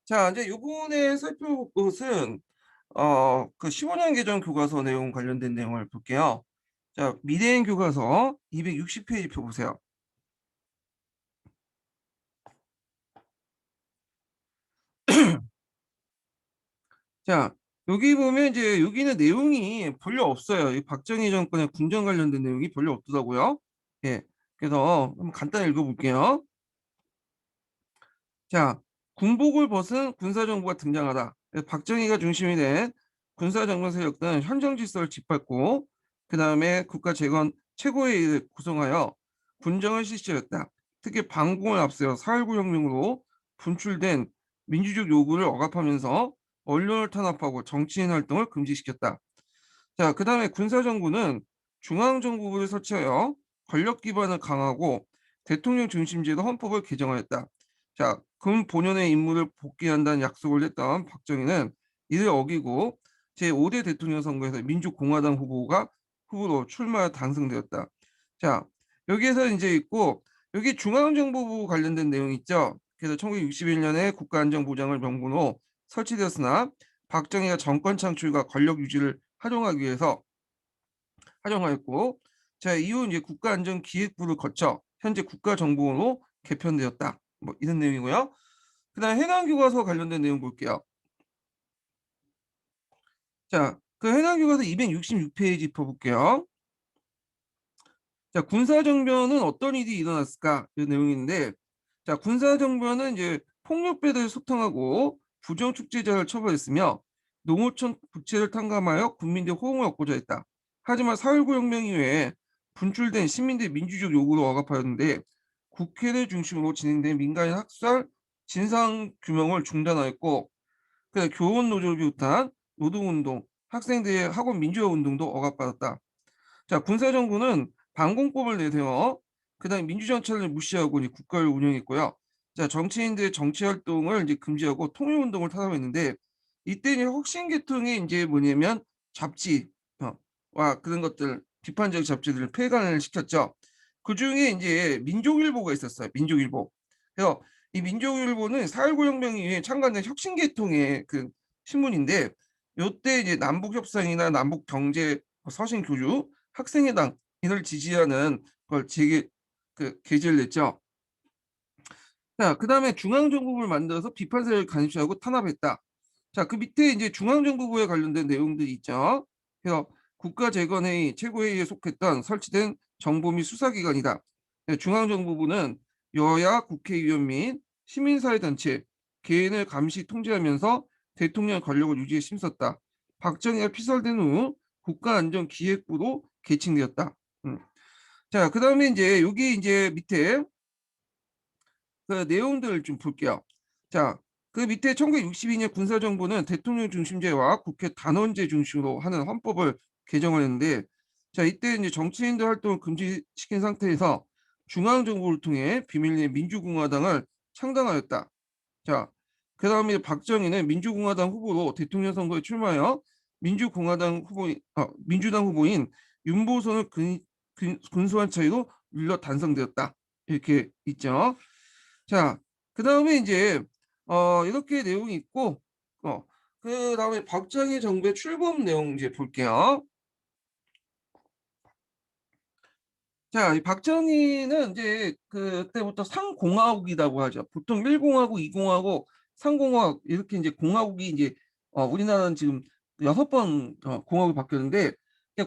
자, 이제 요번에 살펴볼 것은 그 15년 개정 교과서 내용 관련된 내용을 볼게요. 자, 미래인 교과서 260페이지 펴 보세요. 자, 여기 보면 이제 여기는 내용이 별로 없어요. 이 박정희 정권의 군정 관련된 내용이 별로 없더라고요. 예. 그래서 한번 간단히 읽어 볼게요. 자, 군복을 벗은 군사정부가 등장하다. 박정희가 중심이 된 군사정권 세력들은 현정 질서를 짓밟고 그 다음에 국가 재건 최고회의를 구성하여 군정을 실시했다. 특히 반공을 앞세워 4.19 혁명으로 분출된 민주적 요구를 억압하면서 언론을 탄압하고 정치인 활동을 금지시켰다. 자, 그 다음에 군사정부는 중앙정부를 설치하여 권력 기반을 강화하고 대통령 중심제도 헌법을 개정하였다. 자, 금 본연의 임무를 복귀한다는 약속을 했던 박정희는 이를 어기고 제5대 대통령 선거에서 민주공화당 후보로 출마해 당선되었다. 자, 여기에서 이제 있고 여기 중앙정보부 관련된 내용이 있죠. 그래서 1961년에 국가안전보장을 명분으로 설치되었으나 박정희가 정권 창출과 권력 유지를 활용하기 위해서 활용하였고, 자 이후 이제 국가안전기획부를 거쳐 현재 국가정보원으로 개편되었다. 뭐 이런 내용이고요. 그다음 해양교과서 관련된 내용 볼게요. 자, 그 해양교과서 266페이지 펴볼게요. 자, 군사정변은 어떤 일이 일어났을까? 이 내용인데, 자, 군사정변은 이제 폭력배들 소탕하고 부정축제자를 처벌했으며 농어촌 부채를 탕감하여 국민들 호응을 얻고자 했다. 하지만 4.19 혁명 이후에 분출된 시민들의 민주적 요구를 억압하였는데 국회를 중심으로 진행된 민간인 학살 진상 규명을 중단하였고, 교원 노조를 비롯한 노동운동, 학생들의 학원 민주화 운동도 억압받았다. 자, 군사정부는 반공법을 내세워 그다음에 민주정체를 무시하고 이제 국가를 운영했고요. 자, 정치인들의 정치 활동을 이제 금지하고 통일운동을 탄압했는데 이때 이제 혁신계통이 이제 뭐냐면 잡지 와 그런 것들 비판적 잡지들을 폐간을 시켰죠. 그중에 이제 민족일보가 있었어요. 민족일보. 그래서 이 민족일보는 4.19 혁명 이후에 창간된 혁신계통의 그 신문인데 요때 이제 남북협상이나 남북경제 서신교류 학생회당 이를 지지하는 걸 게재를 냈죠. 자, 그다음에 중앙정부부를 만들어서 비판 세력을 감시하고 탄압했다. 자, 그 밑에 이제 중앙정부부에 관련된 내용들이 있죠. 그래서 국가재건회의 최고회의에 속했던 설치된 정보 및 수사기관이다. 네, 중앙정부부는 여야 국회의원 및 시민사회단체, 개인을 감시 통제하면서 대통령 권력을 유지에 힘썼다. 박정희가 피살된 후 국가안전기획부로 개칭되었다. 자, 그다음에 이제 여기 이제 밑에 그 내용들을 좀 볼게요. 자, 그 밑에 1962년 군사정부는 대통령 중심제와 국회 단원제 중심으로 하는 헌법을 개정을 했는데, 자, 이때 이제 정치인들 활동을 금지시킨 상태에서 중앙정부를 통해 비밀리에 민주공화당을 창당하였다. 자, 그 다음에 박정희는 민주공화당 후보로 대통령 선거에 출마하여 민주당 후보인 윤보선을 근소한 차이로 밀려 당선되었다. 이렇게 있죠. 자, 그 다음에 이제 이렇게 내용이 있고 그 다음에 박정희 정부의 출범 내용 이제 볼게요. 자, 이 박정희는 이제 그때부터 상공화국이라고 하죠. 보통 1공화국, 2공화국, 상공화국 이렇게 이제 공화국이 이제 우리나라는 지금 6번 공화국이 바뀌었는데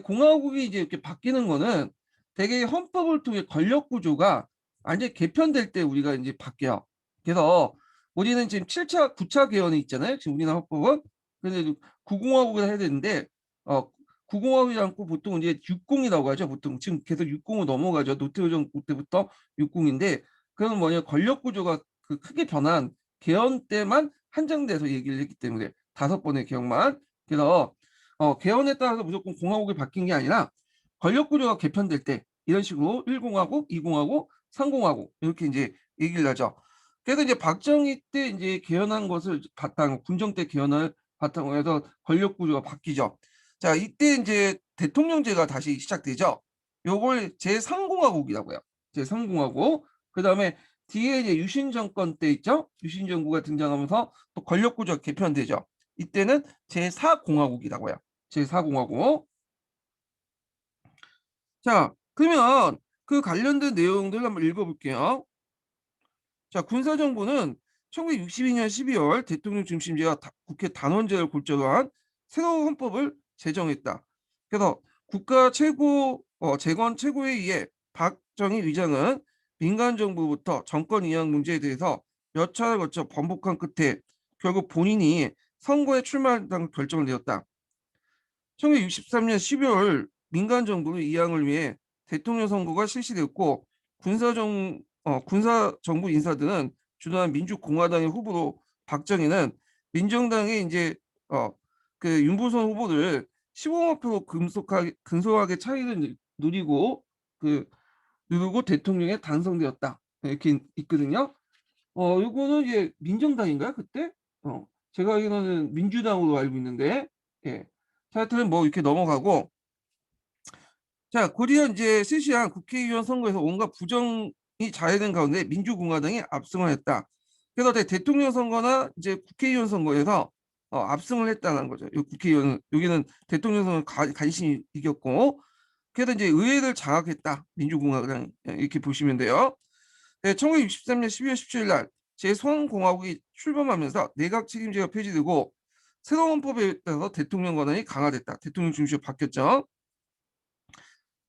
공화국이 이제 이렇게 바뀌는 거는 대개 헌법을 통해 권력 구조가 완전히 개편될 때 우리가 이제 바뀌어요. 그래서 우리는 지금 7차, 9차 개헌이 있잖아요. 지금 우리나라 헌법은. 근데 9공화국을 해야 되는데 어, 9공화국이 않고 보통 이제 60이라고 하죠. 보통 지금 계속 60으로 넘어가죠. 노태우 때부터 60인데 그건 뭐냐 권력 구조가 크게 변한 개헌 때만 한정돼서 얘기를 했기 때문에 5번의 개헌만. 그래서 개헌에 따라서 무조건 공화국이 바뀐 게 아니라 권력 구조가 개편될 때 이런 식으로 1공화국, 2공화국, 3공화국 이렇게 이제 얘기를 하죠. 그래서 이제 박정희 때 이제 개헌한 것을 바탕 군정 때 개헌을 바탕으로 해서 권력 구조가 바뀌죠. 자, 이때 이제 대통령제가 다시 시작되죠. 요걸 제3공화국이라고 해요. 제3공화국. 그다음에 뒤에 이제 유신 정권 때 있죠. 유신 정부가 등장하면서 또 권력 구조가 개편되죠. 이때는 제4공화국이라고요. 제4공화국. 자, 그러면 그 관련된 내용들 한번 읽어볼게요. 자, 군사정부는 1962년 12월 대통령 중심제와 국회 단원제를 골자로 한 새로운 헌법을 제정했다. 그래서 국가 최고 재건 최고회의에 박정희 의장은 민간 정부부터 정권 이양 문제에 대해서 몇 차례 거쳐 번복한 끝에 결국 본인이 선거에 출마한다는 결정을 내렸다. 1963년 12월 민간 정부의 이양을 위해 대통령 선거가 실시되었고 군사 정부 인사들은 주도한 민주공화당의 후보로 박정희는 민정당의 이제 그 윤보선 후보를 15만 표로 근소하게 차이를 누리고 누르고 대통령에 당선되었다. 이렇게 있거든요. 요거는 이제 민정당인가요, 그때? 제가 알기로는 민주당으로 알고 있는데, 예. 자, 하여튼 뭐 이렇게 넘어가고, 자, 곧이어 이제 실시한 국회의원 선거에서 온갖 부정이 자해된 가운데 민주공화당이 압승을 했다. 그래서 대통령 선거나 이제 국회의원 선거에서 압승을 했다는 거죠. 이 국회의원, 여기는 대통령 선거 간신히 이겼고, 그래서 이제 의회를 장악했다. 민주공화당이. 이렇게 보시면 돼요. 네, 1963년 12월 17일 날 제3공화국이 출범하면서 내각 책임제가 폐지되고 새로운 헌법에 따라서 대통령 권한이 강화됐다. 대통령 중심으로 바뀌었죠.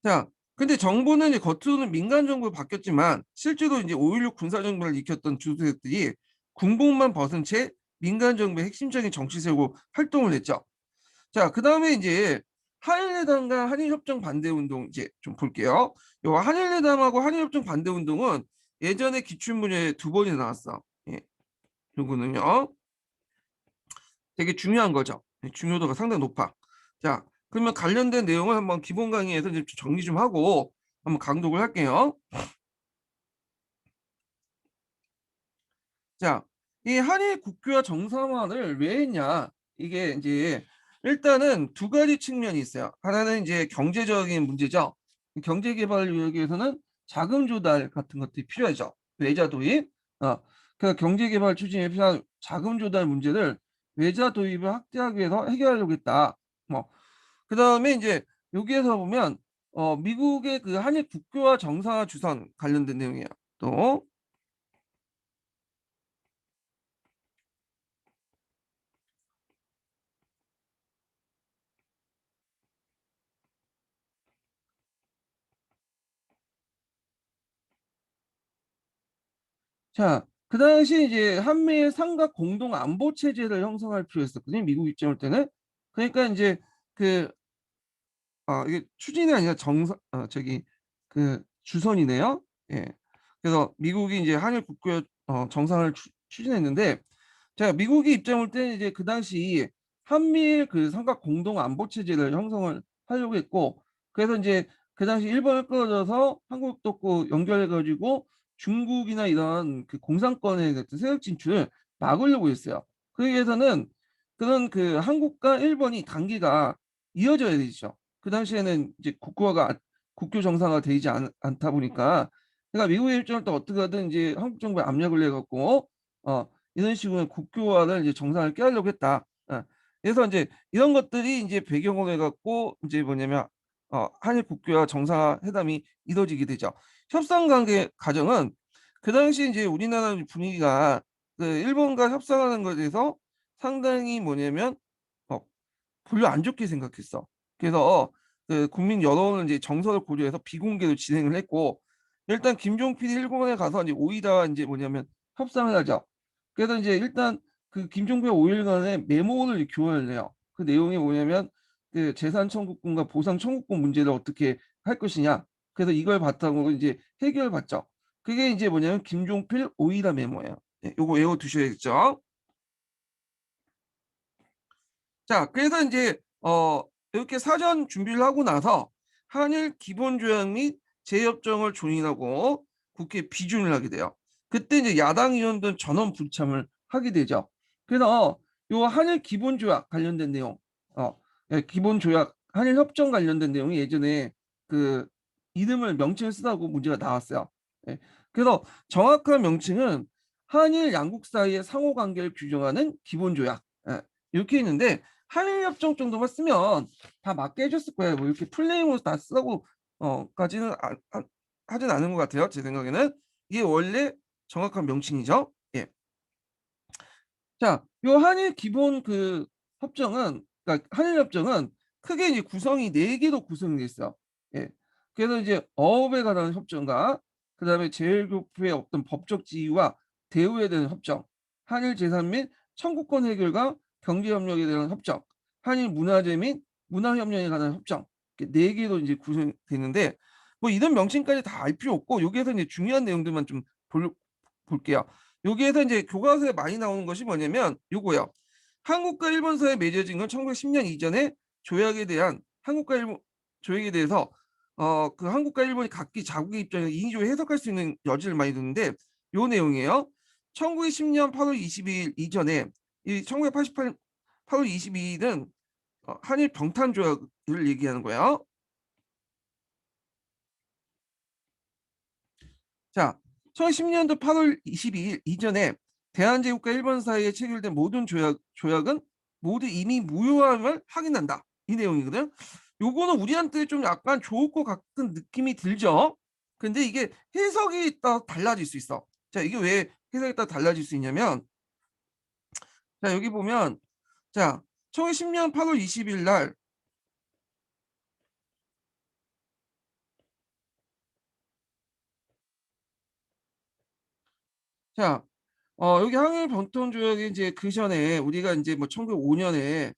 자, 근데 정부는 이제 겉으로는 민간 정부로 바뀌었지만 실제로 이제 5.16 군사 정부를 익혔던 주도세력들이 군복만 벗은 채 민간 정부의 핵심적인 정치 세력으로 활동을 했죠. 자, 그다음에 이제 한일회담과 한일협정 반대 운동 이제 좀 볼게요. 요 한일회담하고 한일협정 반대 운동은 예전에 기출문제에 2번이나 나왔어. 예, 요거는요. 되게 중요한 거죠. 중요도가 상당히 높아. 자, 그러면 관련된 내용을 한번 기본 강의에서 이제 정리 좀 하고 한번 강독을 할게요. 자, 이 한일 국교화 정상화를 왜 했냐? 이게 이제 일단은 두 가지 측면이 있어요. 하나는 이제 경제적인 문제죠. 경제 개발을 위하기 위해서는 자금 조달 같은 것들이 필요하죠. 외자 도입. 그 경제 개발 추진에 필요한 자금 조달 문제를 외자 도입을 확대하기 위해서 해결하려고 했다. 뭐 그다음에 이제 여기에서 보면 미국의 그 한일 국교화 정상화 주선 관련된 내용이에요. 또 자, 그 당시 이제 한미일 삼각 공동 안보 체제를 형성할 필요했었거든요. 미국 입장일 때는. 그러니까 이제 그 이게 추진이 아니라 저기 그 주선이네요. 예. 그래서 미국이 이제 한일 국교 정상을 추진했는데 자, 미국이 입장일 때는 이제 그 당시 한미일 그 삼각 공동 안보 체제를 형성을 하려고 했고 그래서 이제 그 당시 일본을 끌어들여서 한국도 그 연결해가지고 중국이나 이런 그 공산권의 같은 세력 진출을 막으려고 했어요. 그러기 위해서는 그런 그 한국과 일본이 관계가 이어져야 되죠. 그 당시에는 이제 국교 정상화 되지 않다 보니까 그러니까 미국의 입장을 또 어떻게 하든 이제 한국 정부에 압력을 내갖고 이런 식으로 국교화를 이제 정상을 깨하려고 했다. 그래서 이제 이런 것들이 이제 배경으로 해갖고 이제 뭐냐면 한일 국교화 정상화 회담이 이루어지게 되죠. 협상 관계 과정은 그 당시 이제 우리나라 분위기가 그 일본과 협상하는 것에 대해서 상당히 뭐냐면 어, 별로 안 좋게 생각했어. 그래서 그 국민 여론을 이제 정서를 고려해서 비공개로 진행을 했고 일단 김종필이 일본에 가서 이제 오이다와 이제 뭐냐면 협상을 하죠. 그래서 이제 일단 그 김종필 5일간의 메모를 교환을 해요. 그 내용이 뭐냐면 그 재산 청구권과 보상 청구권 문제를 어떻게 할 것이냐. 그래서 이걸 바탕으로 이제 해결을 받죠. 그게 이제 뭐냐면 김종필 오이다 메모예요. 네, 요거 외워 두셔야겠죠. 자, 그래서 이제 이렇게 사전 준비를 하고 나서 한일 기본조약 및 재협정을 존인하고 국회에 비준을 하게 돼요. 그때 이제 야당 의원들은 전원 불참을 하게 되죠. 그래서 요 한일 기본조약 관련된 내용, 기본조약 한일 협정 관련된 내용이 예전에 그 이름을 명칭을 쓰다고 문제가 나왔어요. 예, 그래서 정확한 명칭은 한일 양국 사이의 상호 관계를 규정하는 기본 조약. 예. 이렇게 있는데 한일 협정 정도만 쓰면 다 맞게 해 줬을 거예요. 뭐 이렇게 플레임으로 다 쓰라고 까지는 하진 않은 것 같아요. 제 생각에는. 이게 원래 정확한 명칭이죠. 예. 자, 요 한일 기본 그 협정은, 그러니까 한일 협정은 크게 이제 구성이 4 개로 구성이 돼 있어요. 예. 그래서 이제 어업에 관한 협정과 그다음에 재외교포의 어떤 법적 지위와 대우에 대한 협정, 한일 재산 및 청구권 해결과 경제 협력에 대한 협정, 한일 문화재 및 문화 협력에 관한 협정. 이렇게 4 개로 이제 구성이 되는데 뭐 이런 명칭까지 다 알 필요 없고 여기에서 이제 중요한 내용들만 좀 볼게요. 여기에서 이제 교과서에 많이 나오는 것이 뭐냐면 요거요. 한국과 일본 사이에 맺어진 건 1910년 이전에 조약에 대한 한국과 일본 조약에 대해서 그 한국과 일본이 각기 자국의 입장에서 인위적으로 해석할 수 있는 여지를 많이 두는데 요 내용이에요. 1910년 8월 22일 이전에 이 1988년 8월 22일은 한일 병탄 조약을 얘기하는 거예요. 자, 1910년도 8월 22일 이전에 대한제국과 일본 사이에 체결된 모든 조약은 모두 이미 무효함을 확인한다. 이 내용이거든. 요거는 우리한테 좀 약간 좋을 것 같은 느낌이 들죠. 근데 이게 해석이 따라 달라질 수 있어. 자, 이게 왜 해석에 따라 달라질 수 있냐면, 자, 여기 보면, 자, 1910년 8월 20일 날, 자, 여기 항일 병통 조약이 이제 그 전에 우리가 이제 뭐 1905년에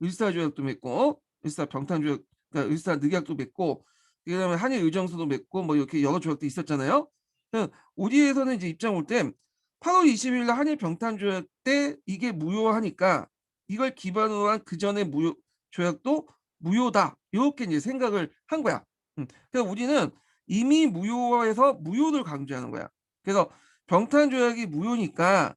을사조약도 맺고 을사병탄조약, 그러니까 을사늑약도 맺고 그다음에 한일 의정서도 맺고 뭐 이렇게 여러 조약도 있었잖아요. 우리에서는 이제 입장 올 때 8월 20일 날 한일 병탄조약 때 이게 무효하니까 이걸 기반으로 한 그 전에 무효 조약도 무효다. 이렇게 이제 생각을 한 거야. 그래서 우리는 이미 무효화해서 무효를 강조하는 거야. 그래서 병탄조약이 무효니까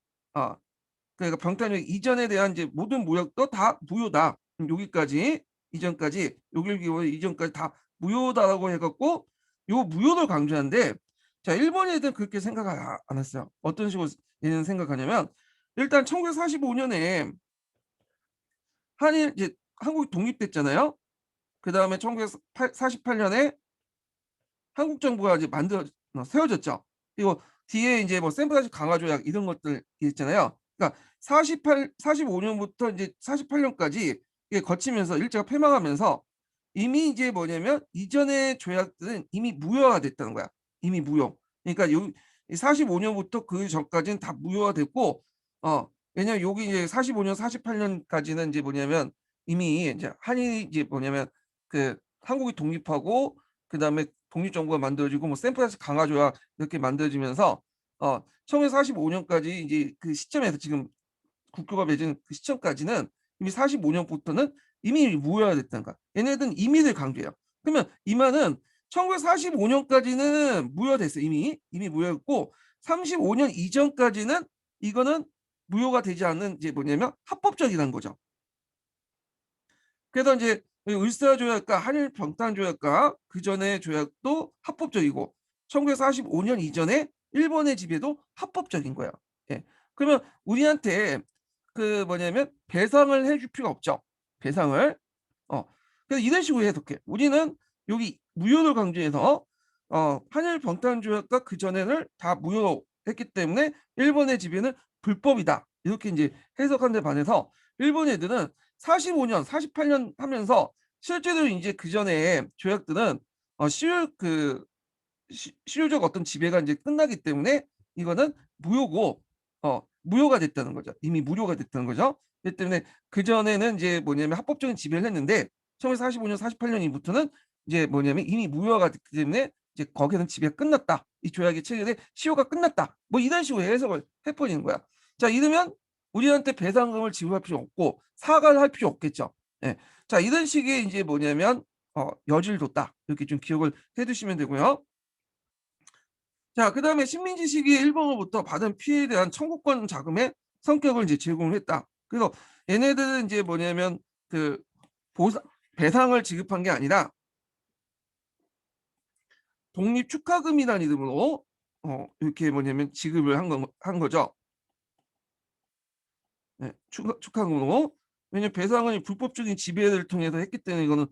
그러니까 병탄조약 이전에 대한 이제 모든 무역도 다 무효다. 여기까지 이전까지 요길 기호 이전까지 다 무효다라고 해갖고 요 무효를 강조하는데 자 일본 애들은 그렇게 생각을 안 했어요. 어떤 식으로 얘는 생각하냐면 일단 1945년에 한일 이제 한국이 독립됐잖아요. 그 다음에 1948년에 한국 정부가 이제 세워졌죠. 그리고 뒤에 이제 뭐 샌프란시스코 강화 조약 이런 것들 있잖아요. 그러니까 45년부터 이제 48년까지 이게 거치면서 일제가 패망하면서 이미 이제 뭐냐면 이전의 조약들은 이미 무효화 됐다는 거야. 이미 무효. 그러니까 요 45년부터 그 전까지는 다 무효화 됐고 왜냐면 여기 이제 45년 48년까지는 이제 뭐냐면 이미 이제 한이 이제 뭐냐면 그 한국이 독립하고 그다음에 독립정부가 만들어지고 뭐 샌프란시스코 강화조약 이렇게 만들어지면서 1945년까지 이제 그 시점에서 지금 국교가 맺은 그 시점까지는 이미 45년부터는 이미 무효화됐다는 거야. 얘네들은 임의를 강조해요. 그러면 이 말은 1945년까지는 무효됐어. 이미 무효였고 35년 이전까지는 이거는 무효가 되지 않는 이제 뭐냐면 합법적이라는 거죠. 그래서 이제 을사조약과 한일 병탄조약과 그 전의 조약도 합법적이고 1945년 이전에 일본의 지배도 합법적인 거예요. 예. 그러면 우리한테 그 뭐냐면 배상을 해줄 필요가 없죠. 배상을. 어. 그래서 이런 식으로 해석해. 우리는 여기 무효를 강조해서 한일 병탄조약과 그 전에는 다 무효했기 때문에 일본의 지배는 불법이다. 이렇게 이제 해석한 데 반해서 일본 애들은 45년, 48년 하면서 실제로 이제 그 전에 조약들은 실효적 어떤 지배가 이제 끝나기 때문에 이거는 무효고 무효가 됐다는 거죠. 이미 무효가 됐다는 거죠. 그렇기 때문에 그 전에는 이제 뭐냐면 합법적인 지배를 했는데 1945년, 48년 이부터는 이제 뭐냐면 이미 무효화가 됐기 때문에 이제 거기는 지배가 끝났다. 이 조약의 체결에 시효가 끝났다. 뭐 이런 식으로 해석을 해버리는 거야. 자, 이러면 우리한테 배상금을 지불할 필요 없고 사과를 할 필요 없겠죠. 예. 자, 이런 식의 이제 뭐냐면 여지를 뒀다. 이렇게 좀 기억을 해두시면 되고요. 자, 그다음에 식민지 시기에 일본으로부터 받은 피해에 대한 청구권 자금의 성격을 이제 제공을 했다. 그래서 얘네들은 이제 뭐냐면 그 보상 배상을 지급한 게 아니라 독립 축하금이라는 이름으로 이렇게 뭐냐면 지급을 한 거죠. 네. 축하금으로. 왜냐면 배상은 불법적인 지배를 통해서 했기 때문에 이거는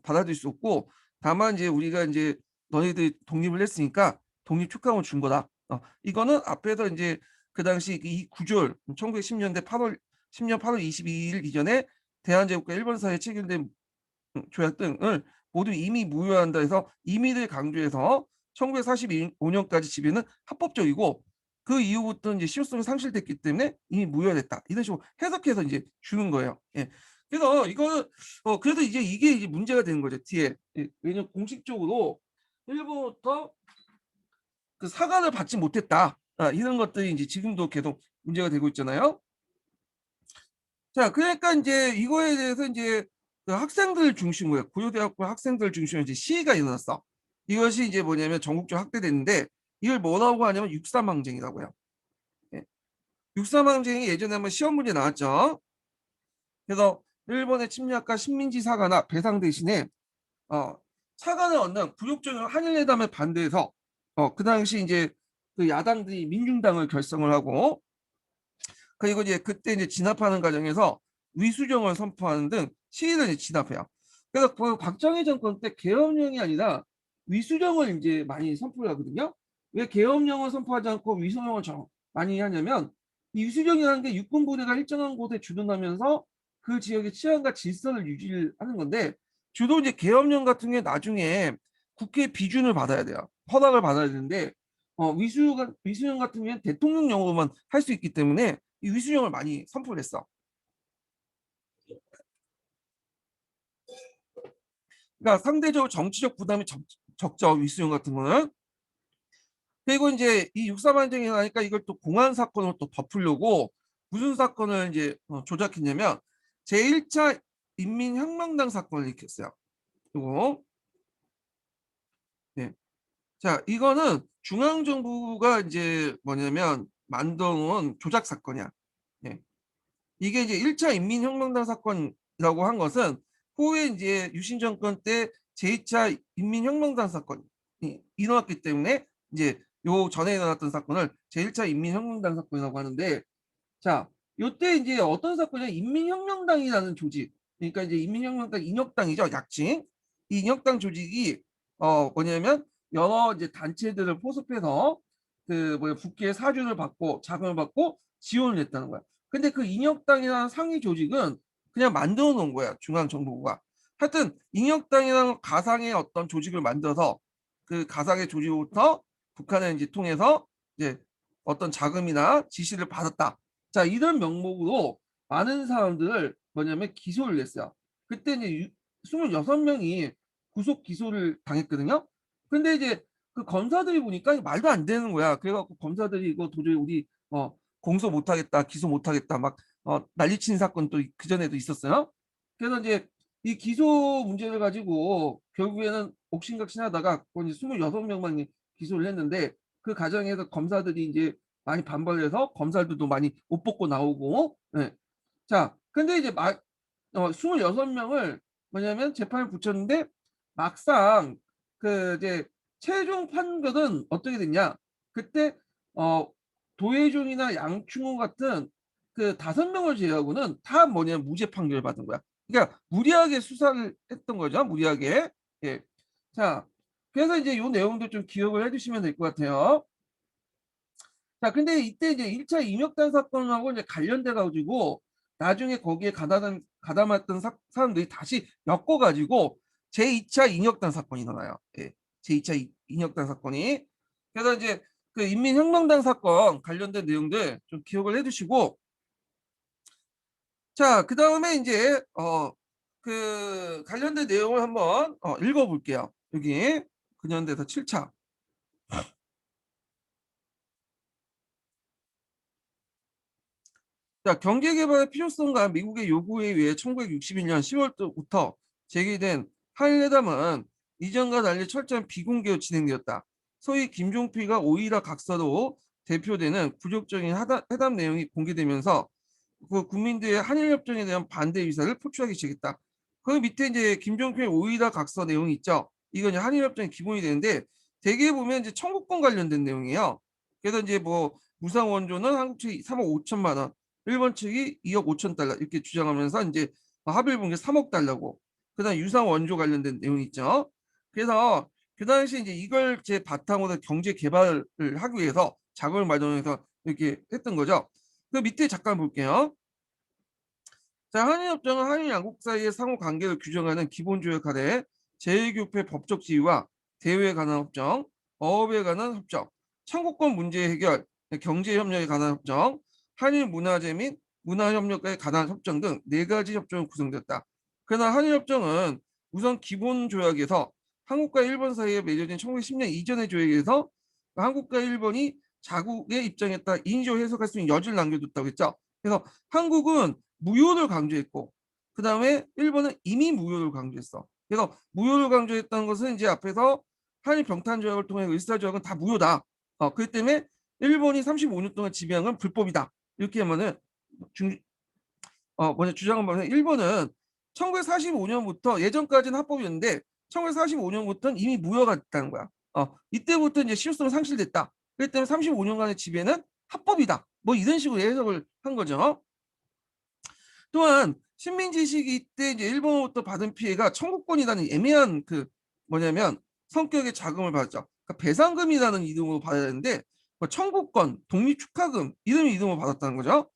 받아들일 수 없고, 다만 이제 우리가 인제 "너희들이 독립을 했으니까 독립 축하금을 준 거다." 이거는 앞에서 인제 그 당시 이 구조를 1910 년대 8월 10년 8월 22일 이전에 대한제국과 일본 사이에 체결된 조약 등을 모두 이미 무효한다 해서 임의를 강조해서 1945 년까지 지배는 합법적이고, 그 이후부터 인제 실효성이 상실됐기 때문에 이미 무효화됐다, 이런 식으로 해석해서 인제 주는 거예요. 예. 그래서 이거는 그래서 이제 이게 이제 문제가 되는 거죠, 뒤에. 예. 왜냐면 공식적으로 일본으로부터 그 사과를 받지 못했다. 이런 것들이 인제 지금도 계속 문제가 되고 있잖아요. 자, 그러니까 인제 이거에 대해서 인제 그 학생들 중심으로, 고려대학교 학생들 중심으로 이제 시위가 일어났어. 이것이 이제 뭐냐면 전국적으로 확대됐는데, 이걸 뭐라고 하냐면 육삼항쟁이라고 해요. 예. 육삼항쟁이 예전에 한번 시험 문제 나왔죠. 그래서 일본의 침략과 식민지 사과나 배상 대신에 어 사과를 얻는 굴욕적인 한일회담에 반대해서 그 당시 인제 그 야당들이 민중당을 결성을 하고, 그리고 이제 그때 이제 진압하는 과정에서 위수정을 선포하는 등 시위를 이제 진압해요. 그래서 그 박정희 정권 때 계엄령이 아니라 위수정을 인제 많이 선포를 하거든요. 왜 계엄령을 선포하지 않고 위수정을 많이 하냐면, 이 위수정이라는 게 육군 부대가 일정한 곳에 주둔하면서 그 지역의 치안과 질서를 유지를 하는 건데, 주로 이제 계엄령 같은 게 나중에 국회 비준을 받아야 돼요. 허락을 받아야 되는데, 위수정 같은 경우에는 대통령령으로만 할 수 있기 때문에 이 위수령을 많이 선포를 했어. 그러니까 상대적으로 정치적 부담이 적죠, 위수령 같은 거는. 그리고 인제 이 육삼환쟁이 나니까 이걸 또 공안 사건으로 또 덮으려고 무슨 사건을 인제 조작했냐면, 제1 차 인민혁명당 사건을 일으켰어요. 요거. 네. 자, 이거는 중앙 정부가 인제 뭐냐면 만들어 놓은 조작 사건이야. 예. 이게 이제 1차 인민혁명당 사건이라고 한 것은 후에 인제 유신 정권 때 제2 차 인민혁명당 사건이 일어났기 때문에 이제 요 전에 일어났던 사건을 제1 차 인민혁명당 사건이라고 하는데, 자, 요때 인제 어떤 사건이냐, 인민혁명당이라는 조직, 그러니까 이제 인민혁명당 인혁당이죠, 약칭. 이 인혁당 조직이 뭐냐면 여러 이제 단체들을 포섭해서 그 뭐야 국회에 사주를 받고 자금을 받고 지원을 했다는 거야. 근데 그 인혁당이라는 상위 조직은 그냥 만들어 놓은 거야, 중앙 정부가. 하여튼 인혁당이라는 가상의 어떤 조직을 만들어서 그 가상의 조직으로부터 북한을 인제 통해서 이제 어떤 자금이나 지시를 받았다. 자, 이런 명목으로 많은 사람들을 뭐냐면 기소를 했어요. 그때 이제 26 명이 구속 기소를 당했거든요. 근데 이제 그 검사들이 보니까 이게 말도 안 되는 거야. 그래 갖고 검사들이 "이거 도저히 우리 공소 못 하겠다. 기소 못 하겠다." 막 난리친 사건도 그전에도 있었어요. 그래서 인제 이 기소 문제를 가지고 결국에는 옥신각신하다가 그 이제 26 명만 기소를 했는데, 그 과정에서 검사들이 인제 많이 반발을 해서 검사들도 많이 옷 벗고 나오고. 예. 자, 근데 이제 26 명을 뭐냐면 재판을 붙였는데, 막상 그 이제 최종 판결은 어떻게 됐냐. 그때 어 도해종이나 양충호 같은 그 5 명을 제외하고는 다 뭐냐면 무죄 판결을 받은 거야. 그러니까 무리하게 수사를 했던 거죠, 무리하게. 예. 자, 그래서 이제 요 내용도 좀 기억을 해 두시면 될 것 같아요. 자, 근데 이때 이제 1차 인혁단 사건하고 이제 관련돼 가지고 나중에 거기에 가담했던 사람들이 다시 엮어 가지고 제2차 인혁단 사건이 일어나요. 예. 제2 차 인혁단 사건이. 그래서 이제 그 인민혁명당 사건 관련된 내용들 좀 기억을 해 두시고, 자, 그다음에 인제 그 관련된 내용을 한번 읽어 볼게요. 여기 근현대사 7 차. 자, 경제 개발의 필요성과 미국의 요구에 의해 1961년 10월 부터 제기된 한일회담은 이전과 달리 철저한 비공개로 진행되었다. 소위 김종필과 오이라 각서로 대표되는 부적절한 회담 내용이 공개되면서 그 국민들의 한일 협정에 대한 반대 의사를 표출하기 시작했다. 그 밑에 이제 김종필 오이라 각서 내용이 있죠. 이건 이제 한일 협정의 기본이 되는데, 대개 보면 이제 청구권 관련된 내용이에요. 그래서 이제 뭐 무상 원조는 한국 측이 3억 5천만 원, 일본 측이 2억 5천 달러 이렇게 주장하면서 이제 합의를 본 게 3억 달러고, 그다음 유상 원조 관련된 내용이 있죠. 그래서 그 당시 이제 이걸 제 바탕으로 경제 개발을 하기 위해서 자금을 마련해서 이렇게 했던 거죠. 그 밑에 잠깐 볼게요. 자, 한일협정은 한일 양국 사이의 상호 관계를 규정하는 기본조약 하에 제1교포의 법적 지위와 대외에 관한 협정, 어업에 관한 협정, 청구권 문제 해결, 경제협력에 관한 협정, 한일 문화재 및 문화협력에 관한 협정 등 네 가지 협정을 구성됐다. 그러나 한일협정은 우선 기본조약에서 한국과 일본 사이에 맺어진 1910년 이전의 조약에서 한국과 일본이 자국의 입장에 따라 인조 해석할 수 있는 여지를 남겨뒀다고 했죠. 그래서 한국은 무효를 강조했고, 그 다음에 일본은 이미 무효를 강조했어. 그래서 무효를 강조했던 것은 이제 앞에서 한일 병탄 조약을 통해 을사 조약은 다 무효다. 그렇기 때문에 일본이 35년 동안 지배한 건 불법이다. 이렇게 하면은 먼저 주장을 보면 일본은 1945년부터 예전까지는 합법이었는데 1945년부터는 이미 무효가 됐다는 거야. 이때부터 이제 실효성이 상실됐다. 그렇기 때문에 35년간의 지배는 합법이다. 뭐 이런 식으로 해석을 한 거죠. 또한 식민지 시기 때 이제 일본으로부터 받은 피해가 청구권이라는 애매한 그 뭐냐면 성격의 자금을 받았죠. 그러니까 배상금이라는 이름으로 받아야 되는데 뭐 청구권, 독립축하금 이름으로 받았다는 거죠.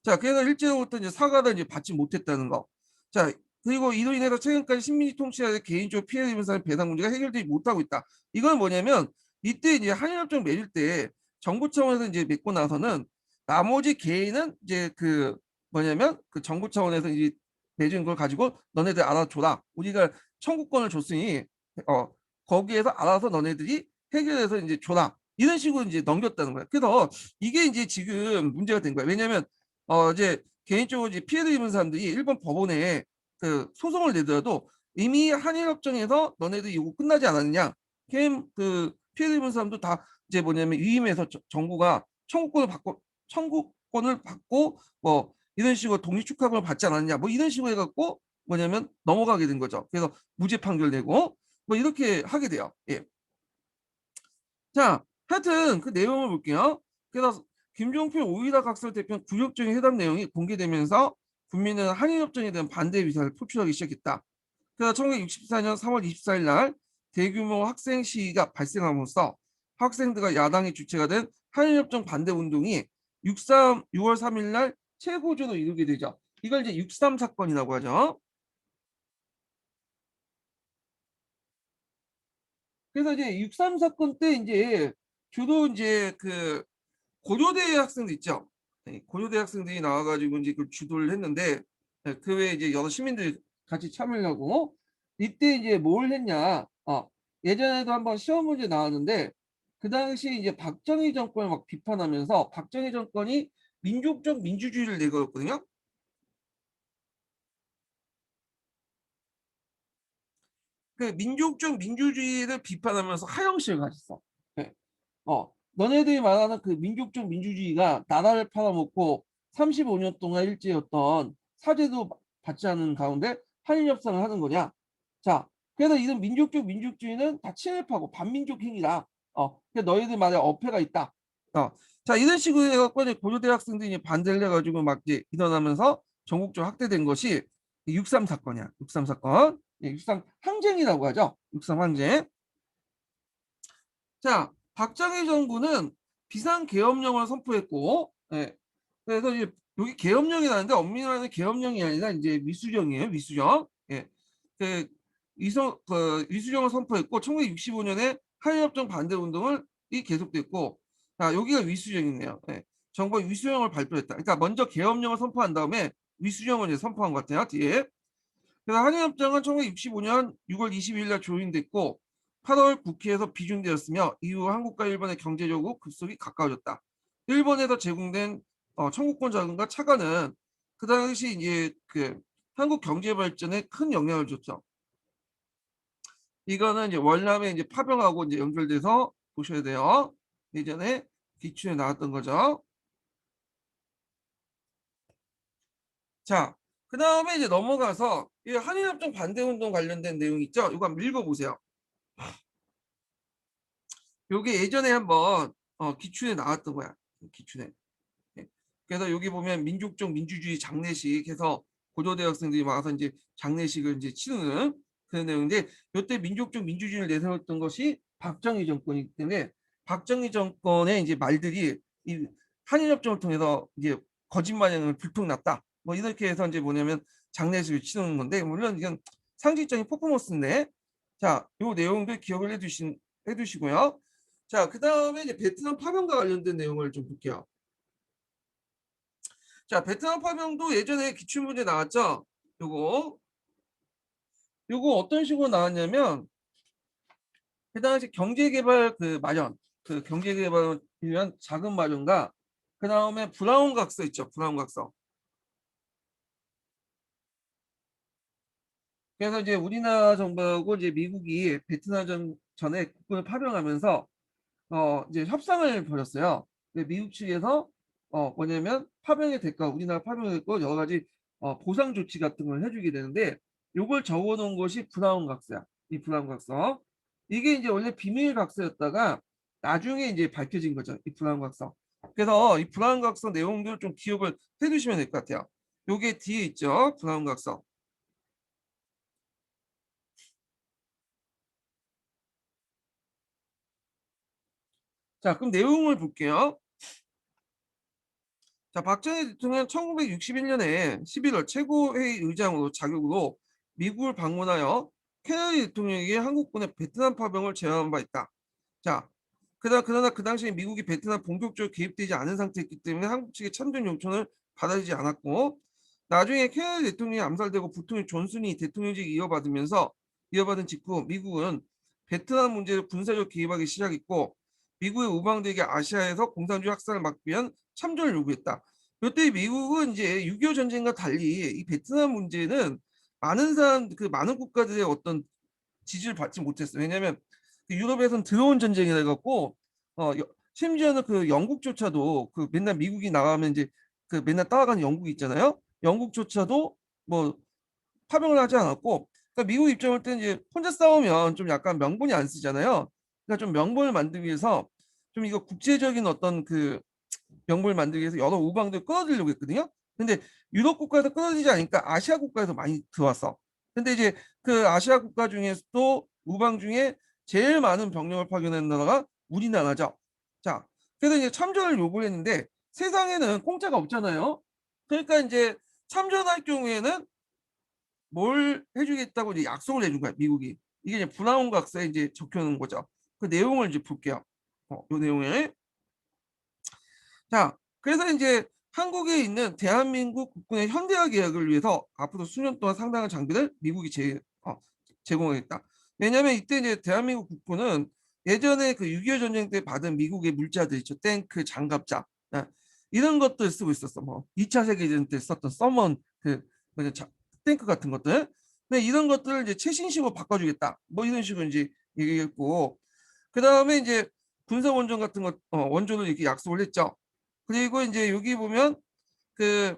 자, 그래서 일제로부터 이제 사과를 이제 받지 못했다는 거. 자, 그리고 이로 인해서 최근까지 식민지 통치하에 개인적으로 피해를 입은 사람 배상 문제가 해결되지 못하고 있다. 이건 뭐냐면 이때 이제 한일협정 맺을 때 정부 차원에서 이제 맺고 나서는 나머지 개인은 이제 그 뭐냐면 그 정부 차원에서 이제 맺은 걸 가지고 너네들 알아줘라. 우리가 청구권을 줬으니 거기에서 알아서 너네들이 해결해서 이제 줘라. 이런 식으로 이제 넘겼다는 거야. 그래서 이게 이제 지금 문제가 된 거야. 왜냐하면 이제 개인적으로 이제 피해를 입은 사람들이 일본 법원에 그 소송을 내더라도 이미 한일협정에서 너네들 이거 끝나지 않았느냐. 그 피해를 입은 사람도 다 이제 뭐냐면 위임해서 정부가 청구권을 받고 뭐 이런 식으로 독립축하금을 받지 않았냐. 뭐 이런 식으로 해갖고 뭐냐면 넘어가게 된 거죠. 그래서 무죄 판결 내고 뭐 이렇게 하게 돼요. 예. 자, 하여튼 그 내용을 볼게요. 그래서 김종필 오이라 각설 대표 굴욕적인 회담 내용이 공개되면서 국민은 한일협정에 대한 반대 의사를 표출하기 시작했다. 그래서 1964년 3월 24일 날 대규모 학생 시위가 발생함으로써 학생들과 야당이 주체가 된 한일협정 반대 운동이 6월 3일 날 최고조로 이르게 되죠. 이걸 이제 6.3 사건이라고 하죠. 그래서 이제 6.3 사건 때 이제 주로 이제 그 고려대 학생들 있죠. 네, 고려대 학생들이 나와가지고 이제 그 주도를 했는데 그 외에 이제 여러 시민들이 같이 참여를 하고 이때 이제 뭘 했냐? 예전에도 한번 시험 문제 나왔는데 그 당시 이제 박정희 정권을 막 비판하면서 박정희 정권이 민족적 민주주의를 내걸었거든요. 그 민족적 민주주의를 비판하면서 하형식을 가졌어. 네. 너네들이 말하는 그 민족적 민주주의가 나라를 팔아먹고 35년 동안 일제였던 사죄도 받지 않은 가운데 한일 협상을 하는 거냐? 자, 그래서 이런 민족적 민주주의는 다 친일파고 반민족 행위다. 그래서 너희들 말에 어폐가 있다. 자, 이런 식으로 해갖고 이제 고려대 학생들이 반대를 해가지고 막 이제 일어나면서 전국적으로 확대된 것이 6.3 사건이야. 6.3 사건. 6.3 항쟁이라고 하죠. 6.3 항쟁. 자, 박정희 정부는 비상계엄령을 선포했고, 예. 그래서 이제 여기 계엄령이라는데 엄밀히 말하면 계엄령이 아니라 이제 위수령이에요, 위수령. 예. 그 위수령을 선포했고, 1965년에 한일협정 반대 운동을 계속됐고, 자, 여기가 위수령이네요. 예. 정부가 위수령을 발표했다. 그러니까 먼저 계엄령을 선포한 다음에 위수령을 이제 선포한 것 같아요, 뒤에. 그래서 한일협정은 1965년 6월 22일 날 조인됐고 8월 국회에서 비준되었으며 이후 한국과 일본의 경제적으로 급속히 가까워졌다. 일본에서 제공된 청구권 자금과 차관은 그 당시 이제 그 한국 경제 발전에 큰 영향을 줬죠. 이거는 이제 월남에 이제 파병하고 이제 연결돼서 보셔야 돼요. 예전에 기출에 나왔던 거죠. 자, 그 다음에 이제 넘어가서 이 한일협정 반대운동 관련된 내용 있죠? 이거 한번 읽어보세요. 요게 예전에 한번 기춘에 나왔던 거야. 기춘에. 예. 그래서 여기 보면 민족적 민주주의 장례식 해서 고려대 학생들이 와서 이제 장례식을 이제 치르는 그런 내용인데, 요때 민족적 민주주의를 내세웠던 것이 박정희 정권이기 때문에 박정희 정권의 이제 말들이 이 한일협정을 통해서 이제 거짓말을 들통났다. 뭐 이렇게 해서 이제 뭐냐면 장례식을 치르는 건데, 물론 이건 상징적인 퍼포먼스인데, 자, 요 내용들 기억을 해두시고요. 자, 그 다음에 이제 베트남 파병과 관련된 내용을 좀 볼게요. 자, 베트남 파병도 예전에 기출문제 나왔죠? 요거 어떤 식으로 나왔냐면, 그 당시 경제개발 그 마련, 그 경제개발을 위한 자금 마련과 그 다음에 브라운 각서 있죠? 브라운 각서. 그래서 이제 우리나라 정부하고 이제 미국이 베트남 전에 국군을 파병하면서 이제 협상을 벌였어요. 근데 미국 측에서 뭐냐면 파병의 대가, 우리나라 파병의 대가 여러 가지 보상 조치 같은 걸 해주게 되는데, 요걸 적어놓은 것이 브라운 각서야. 이 브라운 각서. 이게 이제 원래 비밀 각서였다가 나중에 이제 밝혀진 거죠. 이 브라운 각서. 그래서 이 브라운 각서 내용들 좀 기억을 해두시면 될 것 같아요. 요게 뒤에 있죠. 브라운 각서. 자, 그럼 내용을 볼게요. 자, 박정희 대통령은 1961년에 11월 최고회의 의장으로 자격으로 미국을 방문하여 케네디 대통령에게 한국군의 베트남 파병을 제안한 바 있다. 자, 그러나 그 당시에 미국이 베트남 본격적으로 개입되지 않은 상태였기 때문에 한국 측의 참전 요청을 받아들이지 않았고, 나중에 케네디 대통령이 암살되고 부통령 존슨이 대통령직을 이어받은 직후 미국은 베트남 문제를 군사적 개입하기 시작했고, 미국의 우방대에게 아시아에서 공산주의 학살을 막기 위한 참전을 요구했다. 이때 미국은 이제 6.25 전쟁과 달리 이 베트남 문제는 많은 국가들의 어떤 지지를 받지 못했어요. 왜냐하면 그 유럽에서는 들어온 전쟁이라 갖고 심지어는 그 영국조차도 그 맨날 미국이 나가면 이제 그 맨날 따라가는 영국이 있잖아요. 영국조차도 뭐 파병을 하지 않았고, 그러니까 미국 입장을 때는 이제 혼자 싸우면 좀 약간 명분이 안 쓰잖아요. 그러니까 좀 명분을 만들기 위해서 좀 이거 국제적인 어떤 그 명분을 만들기 위해서 여러 우방들 끌어들이려고 했거든요. 근데 유럽 국가에서 끌어들이지 않으니까 아시아 국가에서 많이 들어왔어. 근데 이제 그 아시아 국가 중에서도 우방 중에 제일 많은 병력을 파견한 나라가 우리나라죠. 자, 그래서 이제 참전을 요구를 했는데 세상에는 공짜가 없잖아요. 그러니까 이제 참전할 경우에는 뭘 해주겠다고 이제 약속을 해준 거야, 미국이. 이게 이제 브라운 각서에 이제 적혀 놓은 거죠. 그 내용을 이제 볼게요. 요 내용을. 자, 그래서 이제 한국에 있는 대한민국 국군의 현대화 계약을 위해서 앞으로 수년 동안 상당한 장비를 미국이 제공하겠다. 왜냐하면 이때 이제 대한민국 국군은 예전에 그 6.25 전쟁 때 받은 미국의 물자들 있죠. 탱크, 장갑차. 이런 것들 쓰고 있었어. 뭐 2차 세계대전 때 썼던 서먼 그 뭐냐, 탱크 같은 것들. 근데 이런 것들을 이제 최신식으로 바꿔주겠다. 뭐 이런 식으로 이제 얘기했고, 그 다음에 이제 군사 원전 같은 것 원조를 이렇게 약속을 했죠. 그리고 이제 여기 보면 그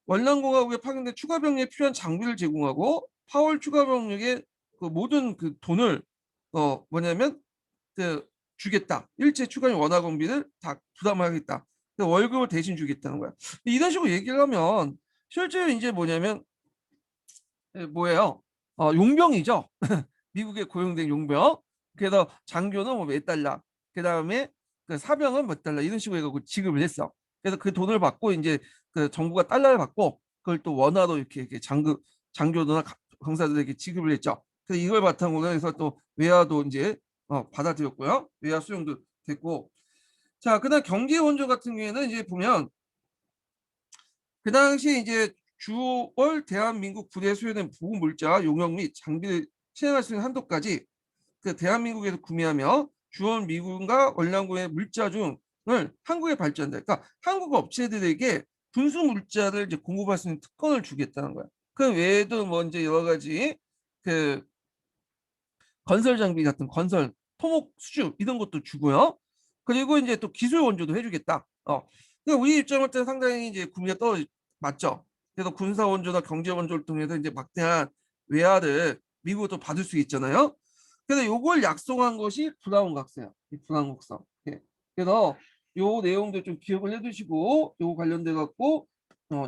월남공화국에 파견된 추가 병력에 필요한 장비를 제공하고, 파월 추가 병력의 그 모든 그 돈을 뭐냐면 그 주겠다. 일체 추가 원화공비를 다 부담하겠다. 그 월급을 대신 주겠다는 거야. 이런 식으로 얘기를 하면 실제로 이제 뭐냐면 뭐예요? 용병이죠. 미국에 고용된 용병. 그래서 장교는 뭐 몇 달러, 그 다음에 그 사병은 몇 달러 이런 식으로 해갖고 지급을 했어. 그래서 그 돈을 받고 이제 그 정부가 달러를 받고 그걸 또 원화로 이렇게 장교나 강사들에게 지급을 했죠. 그래서 이걸 바탕으로 해서 또 외화도 이제 받아들였고요. 외화 수용도 됐고. 자, 그다음 경제 원조 같은 경우에는 이제 보면 그 당시 이제 주월 대한민국 부대에 소요된 보급물자 용역 및 장비를 실행할 수 있는 한도까지 그 대한민국에서 구매하며 주원 미군과 월남군의 물자 중을 한국에 발전한다. 그러니까 한국 업체들에게 분수 물자를 이제 공급할 수 있는 특권을 주겠다는 거야. 그 외에도 뭐 이제 여러 가지 그 건설 장비 같은 건설 토목 수주 이런 것도 주고요. 그리고 이제 또 기술 원조도 해주겠다. 그러니까 우리 입장을 때 상당히 이제 구미가 떨어지 맞죠. 그래서 군사 원조나 경제 원조를 통해서 이제 막대한 외화를 미국으로 받을 수 있잖아요. 그래서 요걸 약속한 것이 브라운 각서예요. 이 브라운 각서. 예. 그래서 요 내용도 좀 기억을 해두시고 요 관련돼 갖고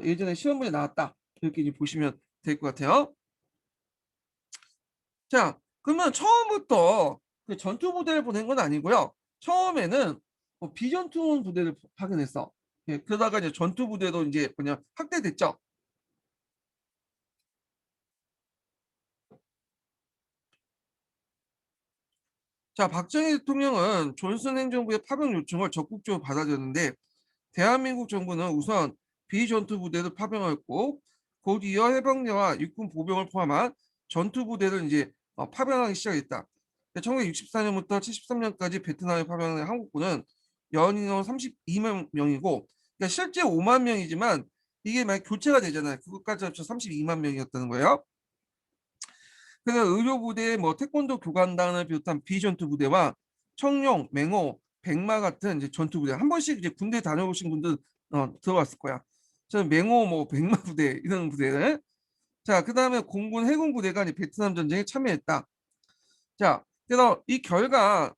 예전에 시험문에 나왔다 이렇게 이제 보시면 될 것 같아요. 자, 그러면 처음부터 그 전투 부대를 보낸 건 아니고요. 처음에는 비전투 부대를 파견했어. 예, 그러다가 이제 전투 부대도 이제 뭐냐 확대됐죠. 자, 박정희 대통령은 존슨 행정부의 파병 요청을 적극적으로 받아들였는데 대한민국 정부는 우선 비전투 부대를 파병했고 곧이어 해병대와 육군 보병을 포함한 전투 부대를 이제 파병하기 시작했다. 1964년부터 73년까지 베트남에 파병한 한국군은 연인원 32만 명이고 그러니까 실제 5만 명이지만 이게 만약 교체가 되잖아요. 그것까지 합쳐 32만 명이었다는 거예요. 그래서 의료부대, 뭐 태권도 교관단을 비롯한 비전투 부대와 청룡, 맹호, 백마 같은 이제 전투 부대 한 번씩 이제 군대 다녀오신 분들 들어왔을 거야. 저는 맹호, 뭐 백마 부대 이런 부대를 자 그다음에 공군 해군 부대가 이제 베트남 전쟁에 참여했다. 자 그래서 이 결과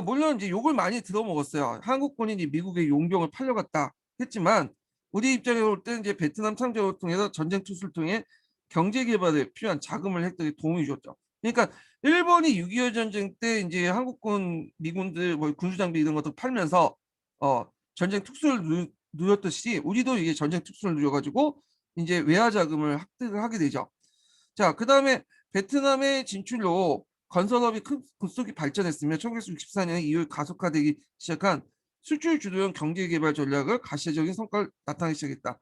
물론 이제 욕을 많이 들어먹었어요. 한국군이 이제 미국의 용병을 팔려갔다 했지만 우리 입장에 볼 때는 이제 베트남 참전을 통해서 전쟁 투수를 통해 경제 개발에 필요한 자금을 획득에 도움이 줬죠. 그러니까 일본이 6.25 전쟁 때 이제 한국군 미군들 뭐 군수 장비 이런 것도 팔면서 어 전쟁 특수를 누렸듯이 우리도 이게 전쟁 특수를 누려가지고 이제 외화 자금을 획득을 하게 되죠. 자, 그다음에 베트남의 진출로 건설업이 급속히 발전했으며 1964년 이후 가속화되기 시작한 수출 주도형 경제 개발 전략을 가시적인 성과를 나타내기 시작했다.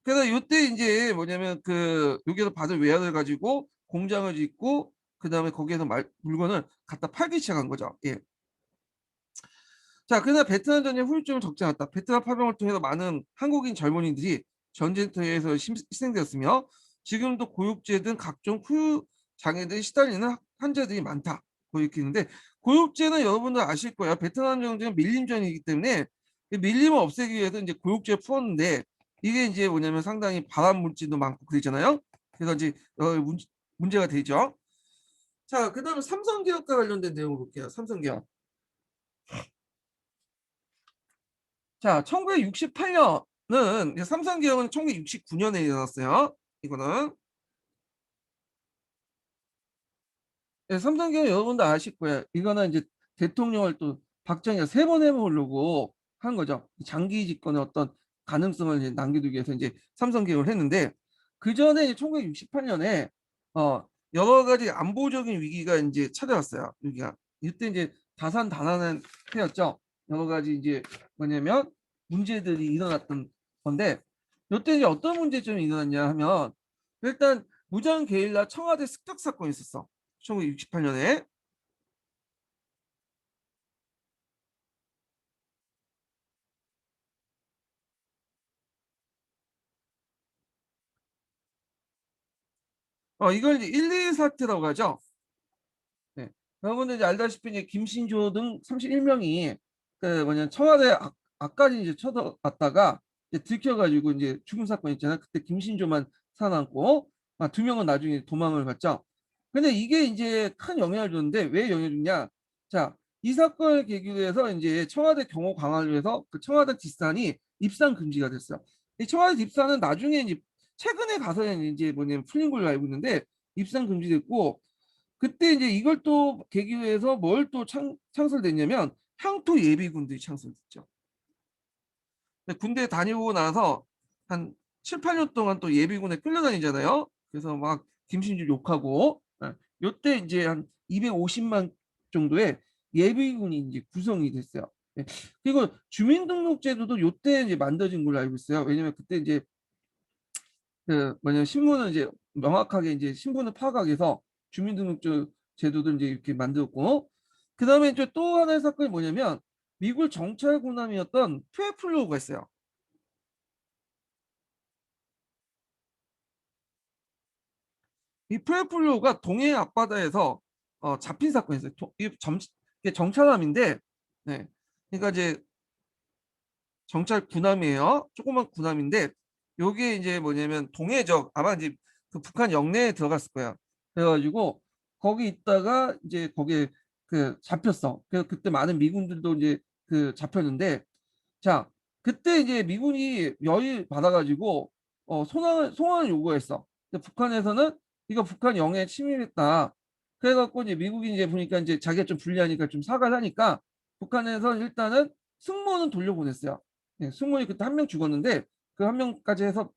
그래서 이때 이제 뭐냐면 그 여기서 받은 외화를 가지고 공장을 짓고 그다음에 거기에서 물건을 갖다 팔기 시작한 거죠. 예. 자, 그러나 베트남 전쟁 후유증을 적지 않았다. 베트남 파병을 통해서 많은 한국인 젊은이들이 전쟁터에서 희생되었으며 지금도 고육제 등 각종 후유 장애들이 시달리는 환자들이 많다. 뭐 이렇게 있는데 고육제는 여러분들 아실 거예요. 베트남 전쟁은 밀림전이기 때문에 밀림을 없애기 위해서 이제 고육제를 풀었는데 이게 이제 뭐냐면 상당히 발암 물질도 많고 그러잖아요. 그래서 이제 문제가 되죠. 자, 그다음에 삼성개혁과 관련된 내용을 볼게요. 삼성개혁. 자, 1968년은 삼성개혁은 1969년에 일어났어요. 이거는 삼성개혁 여러분도 아실 거예요. 이거는 이제 대통령을 또 박정희가 3번 해보려고 한 거죠. 장기 집권의 어떤 가능성을 이제 남겨두기 위해서 이제 삼성개혁을 했는데 그 전에 1968년에 여러 가지 안보적인 위기가 이제 찾아왔어요. 위기가 이때 이제 다산다난한 해였죠. 여러 가지 이제 뭐냐면 문제들이 일어났던 건데 이때 이제 어떤 문제점이 일어났냐 하면 일단 무장 게릴라 청와대 습격 사건이 있었어. 1968년에. 이걸 이제 1.2 사태라고 하죠. 네. 여러분들 이제 알다시피 이제 김신조 등 31명이 그 뭐냐 청와대 앞까지 이제 쳐들어갔다가 이제 들켜가지고 이제 죽음 사건 있잖아요. 그때 김신조만 살아남고 2명은 나중에 도망을 갔죠. 근데 이게 이제 큰 영향을 줬는데 왜 영향을 줬냐? 자, 이 사건을 계기로 해서 이제 청와대 경호 강화를 위해서 그 청와대 뒷산이 입산 금지가 됐어요. 이 청와대 뒷산은 나중에 이제 최근에 가서는 이제 뭐냐면 풀린 걸로 알고 있는데 입산 금지됐고 그때 이제 이걸 또 계기로 해서 뭘 또 창설됐냐면 향토 예비군들이 창설됐죠. 군대 다니고 나서 한 7, 8년 동안 또 예비군에 끌려다니잖아요. 그래서 막 김신주 욕하고 요때 이제 한 250만 정도의 예비군이 이제 구성이 됐어요. 네. 그리고 주민등록제도도 요때 이제 만들어진 걸로 알고 있어요. 왜냐면 그때 이제 그 뭐냐면 신분을 이제 명확하게 이제 신분을 파악해서 주민등록제 제도도 이제 이렇게 만들었고 그다음에 이제 또 하나의 사건이 뭐냐면 미국 정찰 군함이었던 푸에플로가 있어요. 이 푸에플로가 동해 앞바다에서 잡힌 사건이 있어요. 이게 정찰함인데 네. 그러니까 이제 정찰 군함이에요. 조그만 군함인데 요게 이제 뭐냐면 동해적 아마 이제 그 북한 영내에 들어갔을 거야. 그래가지고 거기 있다가 이제 거기에 그 잡혔어. 그래서 그때 많은 미군들도 이제 그 잡혔는데, 자, 그때 이제 미군이 열이 받아가지고 송환을 요구했어. 근데 북한에서는 이거 북한 영해에 침입했다. 그래갖고 이제 미국이 이제 보니까 이제 자기가 좀 불리하니까 좀 사과를 하니까 북한에서 일단은 승무원은 돌려보냈어요. 예, 승무원이 그때 한 명 죽었는데 그 한 명까지 해서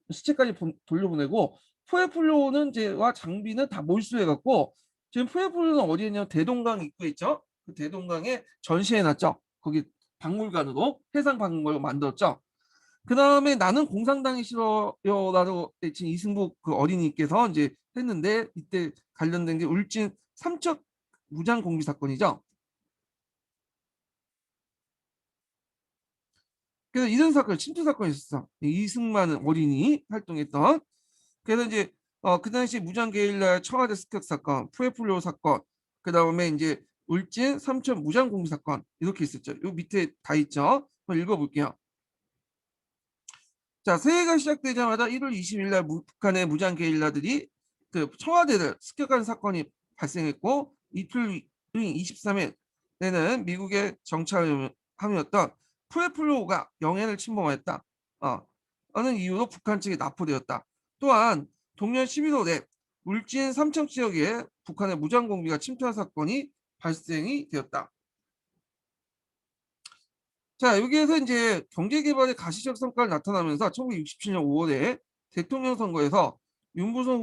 시체까지 돌려보내고, 푸에플로는 이제와 장비는 다 몰수해갖고 지금 푸에플로는 어디에 있냐면 대동강 입구에 있죠. 그 대동강에 전시해놨죠. 거기 박물관으로 해상 박물관으로 만들었죠. 그 다음에 나는 공산당이 싫어요라고 지금 이승복 그 어린이께서 이제 했는데, 이때 관련된 게 울진 삼척 무장 공비 사건이죠. 그래서 이런 사건, 침투 사건이 있었어. 이승만 어린이 활동했던. 그래서 이제 그 당시 무장 게릴라 청와대 습격 사건, 푸에플로 사건, 그 다음에 이제 울진 삼천 무장 공비 사건 이렇게 있었죠. 요 밑에 다 있죠. 한번 읽어볼게요. 자, 새해가 시작되자마자 1월 20일 날 북한의 무장 게릴라들이 그 청와대를 습격한 사건이 발생했고, 이틀 후인 23일에는 미국의 정찰함이었던 푸에플로가 영해를 침범했다. 라는 이유로 북한 측에 납포되었다. 또한 동년 11월에 울진 삼청 지역에 북한의 무장 공비가 침투한 사건이 발생이 되었다. 자, 여기에서 이제 경제개발의 가시적 성과를 나타나면서 1967년 5월에 대통령 선거에서 윤무선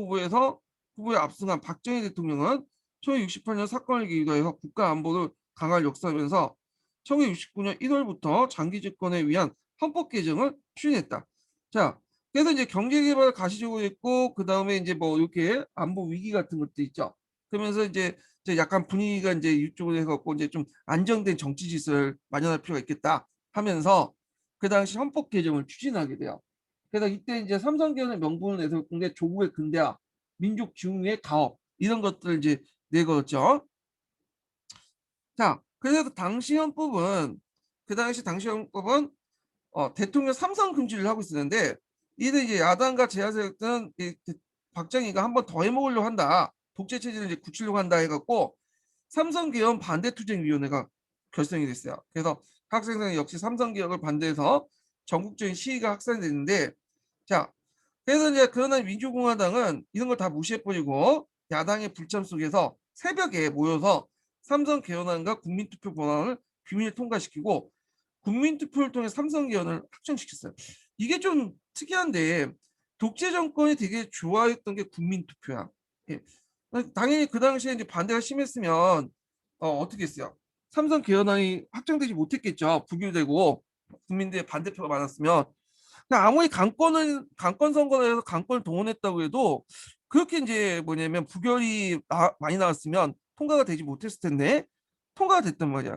후보에 압승한 박정희 대통령은 1968년 사건을 계기로 해서 국가 안보를 강화를 역사하면서 1969년 1월부터 장기 집권에 위한 헌법 개정을 추진했다. 자, 그래서 이제 경제개발을 가시적으로 했고, 그 다음에 이제 뭐 이렇게 안보 위기 같은 것도 있죠. 그러면서 이제 약간 분위기가 이제 이쪽으로 해갖고 이제 좀 안정된 정치 질서를 마련할 필요가 있겠다 하면서 그 당시 헌법 개정을 추진하게 돼요. 그래서 이때 이제 삼성계열의 명분을 내세웠던 게 조국의 근대화, 민족 중흥의 가업 이런 것들을 이제 내걸었죠. 자, 그래서 당시 헌법은 대통령 삼선 금지를 하고 있었는데, 이들 이제 야당과 제야 세력들은 박정희가 한 번 더 해먹으려고 한다. 독재 체제를 이제 굳히려고 한다 해갖고 삼성개헌 반대투쟁위원회가 결성이 됐어요. 그래서 학생들은 역시 삼성개혁을 반대해서 전국적인 시위가 확산됐는데, 자, 그래서 이제 그러나 민주공화당은 이런 걸 다 무시해버리고 야당의 불참 속에서 새벽에 모여서 삼성개헌안과 국민투표 법안을 비밀 통과시키고 국민투표를 통해 삼성개헌을 확정시켰어요. 이게 좀 특이한데, 독재 정권이 되게 좋아했던 게 국민투표야. 예. 당연히 그 당시에 이제 반대가 심했으면 어떻게 했어요? 삼성 개헌안이 확정되지 못했겠죠. 부결되고 국민들의 반대표가 많았으면. 그러니까 아무리 강권 선거를 해서 강권을 동원했다고 해도 그렇게 이제 뭐냐면 많이 나왔으면 통과가 되지 못했을 텐데 통과가 됐단 말이야.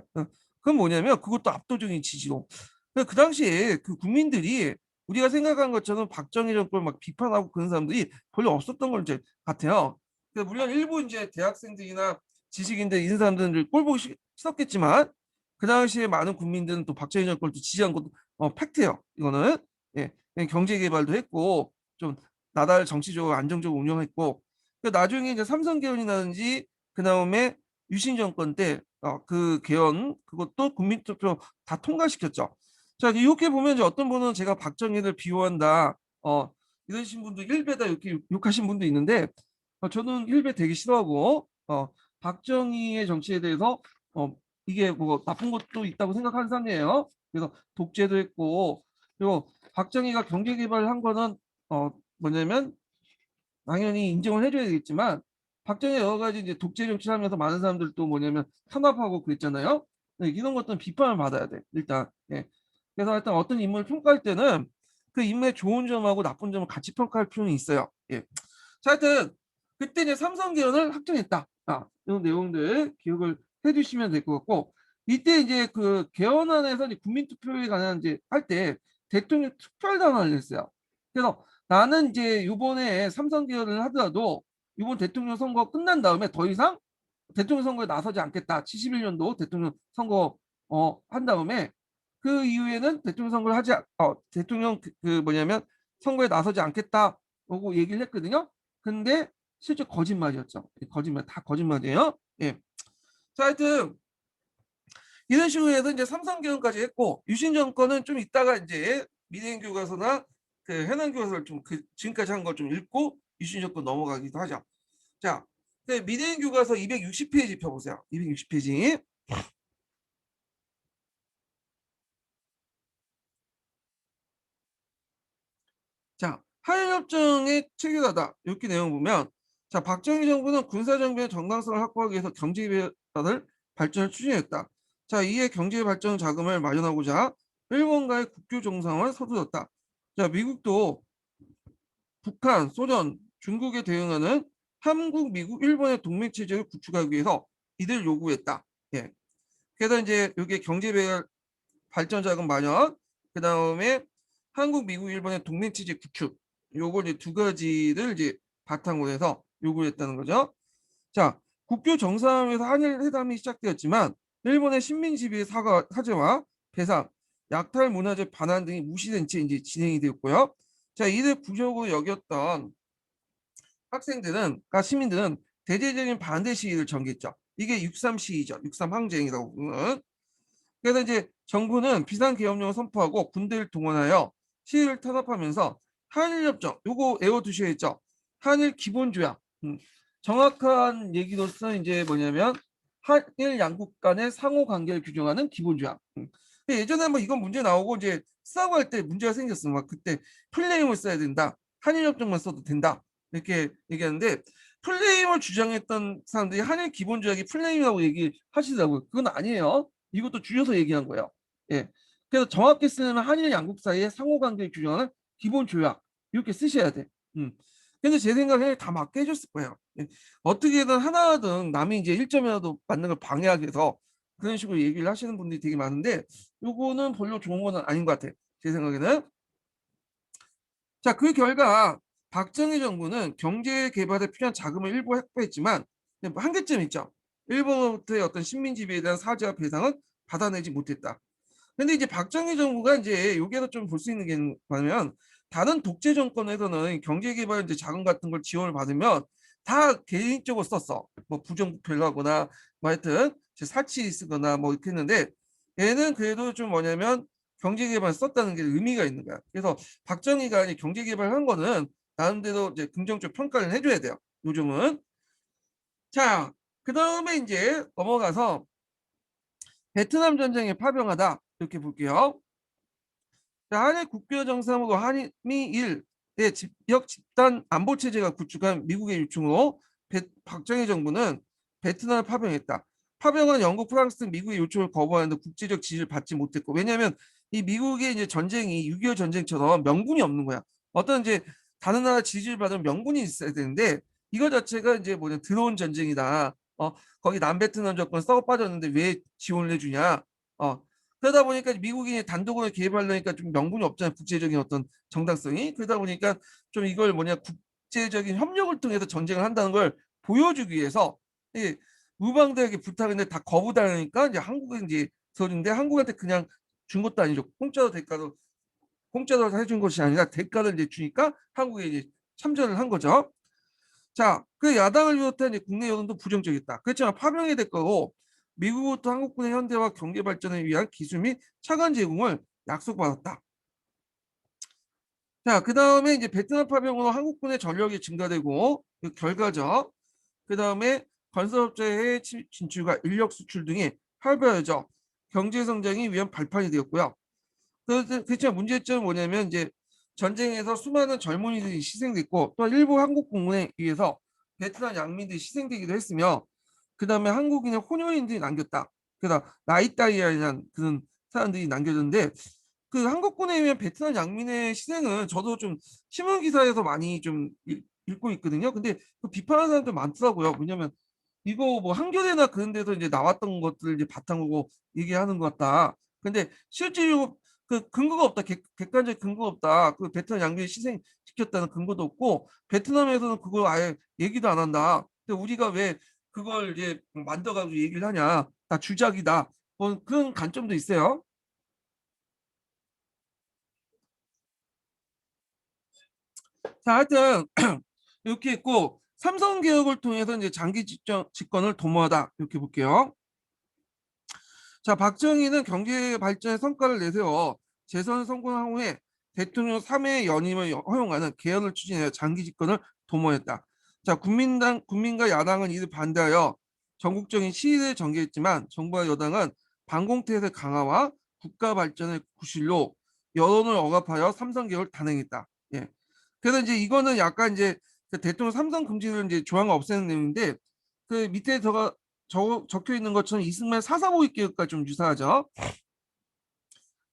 그건 뭐냐면 그것도 압도적인 지지로. 그 당시에 그 국민들이 우리가 생각한 것처럼 박정희 정권을 막 비판하고 그런 사람들이 별로 없었던 걸 이제 같아요. 물론 일부 이제 대학생들이나 지식인들 이런 사람들은 꼴보기 싫었겠지만 그 당시에 많은 국민들은 또 박정희 정권을 또 지지한 것도 팩트예요. 이거는 예, 경제 개발도 했고 좀 나라를 정치적으로 안정적으로 운영했고, 나중에 이제 삼성 개헌이라든지 그 다음에 유신 정권 때 그 개헌 그것도 국민투표 다 통과시켰죠. 자, 이렇게 보면 이제 어떤 분은 제가 박정희를 비호한다 이러신 분도 일배다 이렇게 욕하신 분도 있는데, 저는 일배 되게 싫어하고 박정희의 정치에 대해서 이게 뭐 나쁜 것도 있다고 생각하는 사람이에요. 그래서 독재도 했고, 그리고 박정희가 경제 개발을 한 거는 뭐냐면 당연히 인정을 해줘야 되겠지만, 박정희 여러 가지 이제 독재 정치를 하면서 많은 사람들 도 뭐냐면 탄압하고 그랬잖아요. 네, 이런 것들은 비판을 받아야 돼 일단. 예. 그래서 일단 어떤 인물을 평가할 때는 그 인물의 좋은 점하고 나쁜 점을 같이 평가할 필요는 있어요. 예. 자, 하여튼 그때 이제 삼성 개헌을 확정했다. 이런 내용들 기억을 해주시면 될 것 같고, 이때 이제 그 개헌안에서 이제 국민투표에 관한 이제 할 때 대통령 특별단원을 했어요. 그래서 나는 이제 이번에 삼성 개헌을 하더라도 이번 대통령 선거 끝난 다음에 더 이상 대통령 선거에 나서지 않겠다. 71년도 대통령 선거 한 다음에 그 이후에는 대통령 선거를 대통령 그 뭐냐면 선거에 나서지 않겠다고 얘기를 했거든요. 근데 실제 거짓말이었죠. 거짓말, 다 거짓말이에요. 예. 자, 하여튼 이런 식으로 해서 이제 삼성개헌까지 했고, 유신 정권은 좀 이따가 이제 민해인 교과서나 그 해난 교과서를 좀 그 지금까지 한 걸 좀 읽고 유신 정권 넘어가기도 하죠. 자, 그 민해인 교과서 260페이지 펴보세요. 260페이지. 자, 한일협정의 체결하다 이렇게 내용 보면, 자, 박정희 정부는 군사정비의 정당성을 확보하기 위해서 경제개발을 발전을 추진했다. 자, 이에 경제발전 자금을 마련하고자 일본과의 국교 정상을 서두르었다. 자, 미국도 북한, 소련, 중국에 대응하는 한국, 미국, 일본의 동맹 체제를 구축하기 위해서 이들 요구했다. 예. 그래서 이제 여기에 경제 발전 자금 마련, 그 다음에 한국, 미국, 일본의 동맹 체제 구축, 요걸 이제 두 가지를 이제 바탕으로 해서 요구했다는 거죠. 자, 국교 정상회담에서 한일 회담이 시작되었지만 일본의 식민 지배 사죄와 배상, 약탈 문화재 반환 등이 무시된 채 이제 진행이 되었고요. 자, 이를 부족으로 여겼던 시민들은 대대적인 반대 시위를 전개했죠. 이게 63 시위죠. 63 항쟁이라고 부르는. 그래서 이제 정부는 비상계엄령을 선포하고 군대를 동원하여 시위를 탄압하면서 한일협정, 요거 외워두셔야 했죠. 한일 기본조약. 정확한 얘기로서 이제 뭐냐면 한일 양국 간의 상호 관계를 규정하는 기본조약. 근데 예전에 뭐 이건 문제 나오고 이제 싸고 할 때 문제가 생겼어. 막 그때 풀네임을 써야 된다. 한일협정만 써도 된다. 이렇게 얘기하는데, 풀네임을 주장했던 사람들이 한일 기본조약이 풀네임이라고 얘기하시더라고요. 그건 아니에요. 이것도 줄여서 얘기한 거예요. 예. 그래서 정확히 쓰려면 한일 양국 사이의 상호관계를 규정하는 기본 조약 이렇게 쓰셔야 돼. 음. 근데 제 생각에 다 맞게 해줬을 거예요. 예. 어떻게든 하나든 남이 이제 1점이라도 맞는 걸 방해하기 위해서 그런 식으로 얘기를 하시는 분들이 되게 많은데, 요거는 별로 좋은 거는 아닌 것 같아요. 제 생각에는. 자, 그 결과 박정희 정부는 경제 개발에 필요한 자금을 일부 확보했지만 한계점 있죠. 일본으로부터의 어떤 식민 지배에 대한 사죄와 배상은 받아내지 못했다. 근데 이제 박정희 정부가 이제 여기에서 좀 볼 수 있는 게 뭐냐면, 다른 독재 정권에서는 경제 개발 이제 자금 같은 걸 지원을 받으면 다 개인적으로 썼어. 뭐 부정부패를 하거나 뭐 하여튼 사치 쓰거나 뭐 이렇게 했는데, 얘는 그래도 좀 뭐냐면 경제 개발 썼다는 게 의미가 있는 거야. 그래서 박정희가 이제 경제 개발한 거는 나름대로 이제 긍정적 평가를 해줘야 돼요. 요즘은. 자, 그 다음에 이제 넘어가서 베트남 전쟁에 파병하다 이렇게 볼게요. 한일 국교 정상으로 한미일의 지역 집단 안보 체제가 구축한 미국의 요청으로 박정희 정부는 베트남을 파병했다. 파병한 영국, 프랑스 등 미국의 요청을 거부하는데 국제적 지지를 받지 못했고, 왜냐하면 이 미국의 이제 전쟁이 6.25 전쟁처럼 명분이 없는 거야. 어떤 이제 다른 나라 지지를 받으면 명분이 있어야 되는데, 이거 자체가 이제 뭐냐, 드론 전쟁이다. 거기 남베트남 정권 썩어 빠졌는데 왜 지원을 해주냐. 그러다 보니까 미국이 단독으로 개입하려니까 좀 명분이 없잖아요. 국제적인 어떤 정당성이. 그러다 보니까 좀 이걸 뭐냐, 국제적인 협력을 통해서 전쟁을 한다는 걸 보여주기 위해서 이 우방들에게 부탁했는데 다 거부당하니까 이제 한국은 이제 서는데, 한국한테 그냥 준 것도 아니죠. 공짜로 해준 것이 아니라 대가를 이제 주니까 한국에 이제 참전을 한 거죠. 자, 그 야당을 비롯한 이제 국내 여론도 부정적이었다. 그렇지만 파병의 대가로 미국부터 한국군의 현대화 경제 발전을 위한 기술 및 차관 제공을 약속받았다. 자, 그 다음에 이제 베트남 파병으로 한국군의 전력이 증가되고 그 결과죠. 그 다음에 건설업체의 진출과 인력 수출 등이 활발해져 경제 성장이 위한 발판이 되었고요. 그렇지만 문제점은 뭐냐면 이제 전쟁에서 수많은 젊은이들이 희생됐고, 또 일부 한국 공군에 의해서 베트남 양민들이 희생되기도 했으며, 그 다음에 한국인의 혼혈인들이 남겼다. 그래서 나이따이라는 그런 사람들이 남겨졌는데, 그 한국군에 의한 베트남 양민의 희생은 저도 좀 신문 기사에서 많이 좀 읽고 있거든요. 근데 그 비판하는 사람들 많더라고요. 왜냐면 이거 뭐 한겨레나 그런 데서 이제 나왔던 것들 이제 바탕으로 얘기하는 것 같다. 근데 실제로 그 근거가 없다. 객관적 근거가 없다. 그 베트남 양민을 희생시켰다는 근거도 없고, 베트남에서는 그걸 아예 얘기도 안 한다. 근데 우리가 왜 그걸 이제 만들어가지고 얘기를 하냐? 다 주작이다. 뭐 그런 관점도 있어요. 자, 하여튼 이렇게 있고, 삼성 개혁을 통해서 이제 장기 집권을 도모하다 이렇게 볼게요. 자, 박정희는 경제 발전의 성과를 내세워 재선 성공한 후에 대통령 3회 연임을 허용하는 개헌을 추진하여 장기 집권을 도모했다. 자, 국민과 야당은 이를 반대하여 전국적인 시위를 전개했지만 정부와 여당은 반공태세 강화와 국가 발전의 구실로 여론을 억압하여 삼성 개혁을 단행했다. 예. 그래서 이제 이거는 약간 이제 그 대통령 삼성 금지를 이제 조항을 없애는 내용인데 그 밑에 적혀 있는 것처럼 이승만 4.351 개혁과 좀 유사하죠.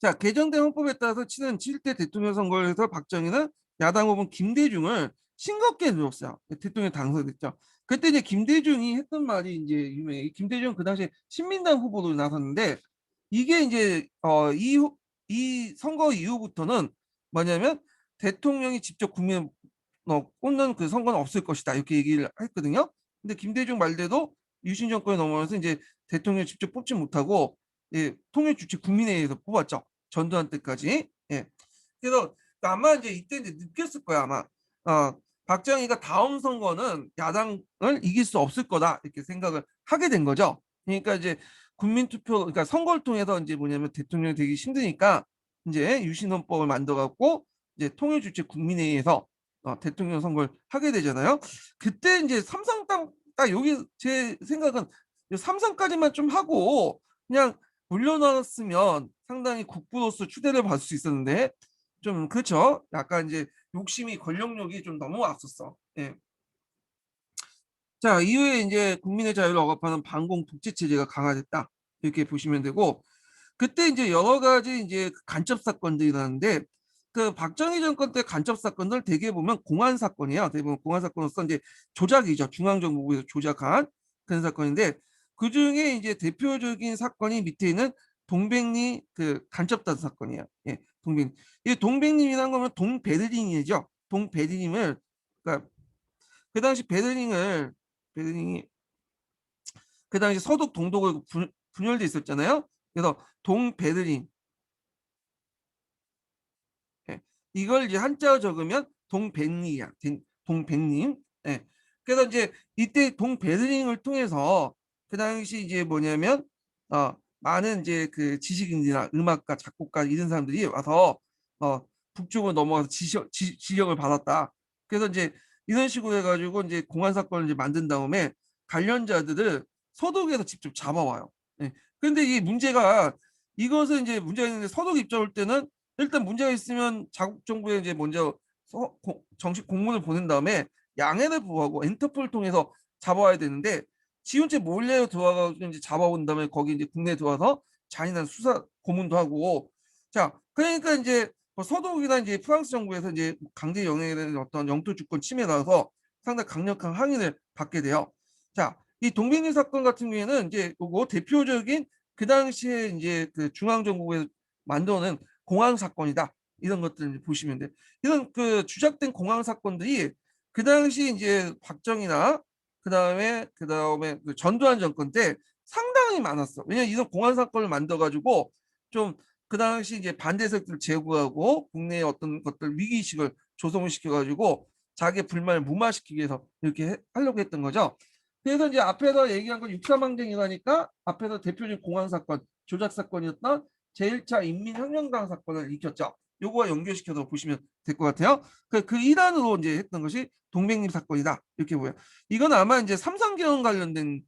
자, 개정된 헌법에 따라서 치른 7대 대통령 선거에서 박정희는 야당 후보 김대중을 싱겁게 누렸어요. 대통령 당선됐죠. 그때 이제 김대중이 했던 말이 이제 유명해. 김대중 그 당시에 신민당 후보로 나섰는데 이게 이제 이 선거 이후부터는 뭐냐면 대통령이 직접 국민을 꽂는 그 선거는 없을 것이다 이렇게 얘기를 했거든요. 근데 김대중 말대로 유신 정권에 넘어가서 이제 대통령 직접 뽑지 못하고 예, 통일 주체 국민회의에서 뽑았죠. 전두환 때까지. 예. 그래서 아마 이제 이때 이제 느꼈을 거야 아마. 박정희가 다음 선거는 야당을 이길 수 없을 거다 이렇게 생각을 하게 된 거죠. 그러니까 이제 국민투표, 그러니까 선거를 통해서 이제 뭐냐면 대통령이 되기 힘드니까 이제 유신헌법을 만들어갖고 이제 통일주체 국민회의에서 대통령 선거를 하게 되잖아요. 그때 이제 삼성 딱 여기 제 생각은 삼성까지만 좀 하고 그냥 물러났으면 상당히 국부로서 추대를 받을 수 있었는데 좀 그렇죠. 약간 이제 욕심이 권력욕이 좀 너무 앞섰어. 예. 자, 이후에 이제 국민의 자유를 억압하는 반공 독재 체제가 강화됐다. 이렇게 보시면 되고 그때 이제 여러 가지 이제 간첩 사건들이 일어났는데 그 박정희 정권 때 간첩 사건들 대개 보면 공안 사건이에요. 대부분 공안 사건으로서 이제 조작이죠. 중앙정보부에서 조작한 그런 사건인데 그 중에 이제 대표적인 사건이 밑에 있는 동백리 그 간첩단 사건이에요. 예, 동백. 이 동백림이라는 거면 동베르링이죠. 동베르링을 그러니까 그 당시 베르링이 그 당시 서독 동독을 분열돼 있었잖아요. 그래서 동베르린 예. 이걸 이제 한자로 적으면 동백리야. 동백림. 예. 그래서 이제 이때 동베르링을 통해서 그 당시 이제 뭐냐면 많은 이제 그 지식인이나 음악가, 작곡가 이런 사람들이 와서 어, 북쪽으로 넘어가서 지령을 받았다. 그래서 이제 이런 식으로 해가지고 이제 공안 사건을 이제 만든 다음에 관련자들을 서독에서 직접 잡아와요. 예. 근데 이 문제가 이것은 이제 문제가 있는데 서독 입장일 때는 일단 문제가 있으면 자국 정부에 이제 먼저 정식 공문을 보낸 다음에 양해를 구하고 인터폴을 통해서 잡아와야 되는데 지훈체 몰래 들어와가지고 이제 잡아온 다음에 거기 이제 국내에 들어와서 잔인한 수사 고문도 하고 자 그러니까 이제 뭐 서독이나 이제 프랑스 정부에서 이제 강제 영해에 대한 어떤 영토 주권 침해에 나서 상당히 강력한 항의를 받게 돼요. 자, 이 동백리 사건 같은 경우에는 이제 그거 대표적인 그 당시에 이제 그 중앙정부에서 만들어낸 공항 사건이다. 이런 것들을 보시면 돼. 이런 그 주작된 공항 사건들이 그 당시 이제 박정희나 그다음에 그 전두환 정권 때 상당히 많았어. 왜냐면 이런 공항 사건을 만들어 가지고 좀 그 당시 이제 반대 세력들을 제거하고 국내의 어떤 것들 위기의식을 조성을 시켜가지고 자기 불만을 무마시키기 위해서 이렇게 하려고 했던 거죠. 그래서 이제 앞에서 얘기한 건 육삼항쟁이라니까 앞에서 대표적인 공항 사건, 조작 사건이었던 제1차 인민혁명당 사건을 일으켰죠. 요거와 연결시켜서 보시면 될 것 같아요. 그 일환으로 이제 했던 것이 동백림 사건이다. 이렇게 보여요. 이건 아마 이제 삼성계열 관련된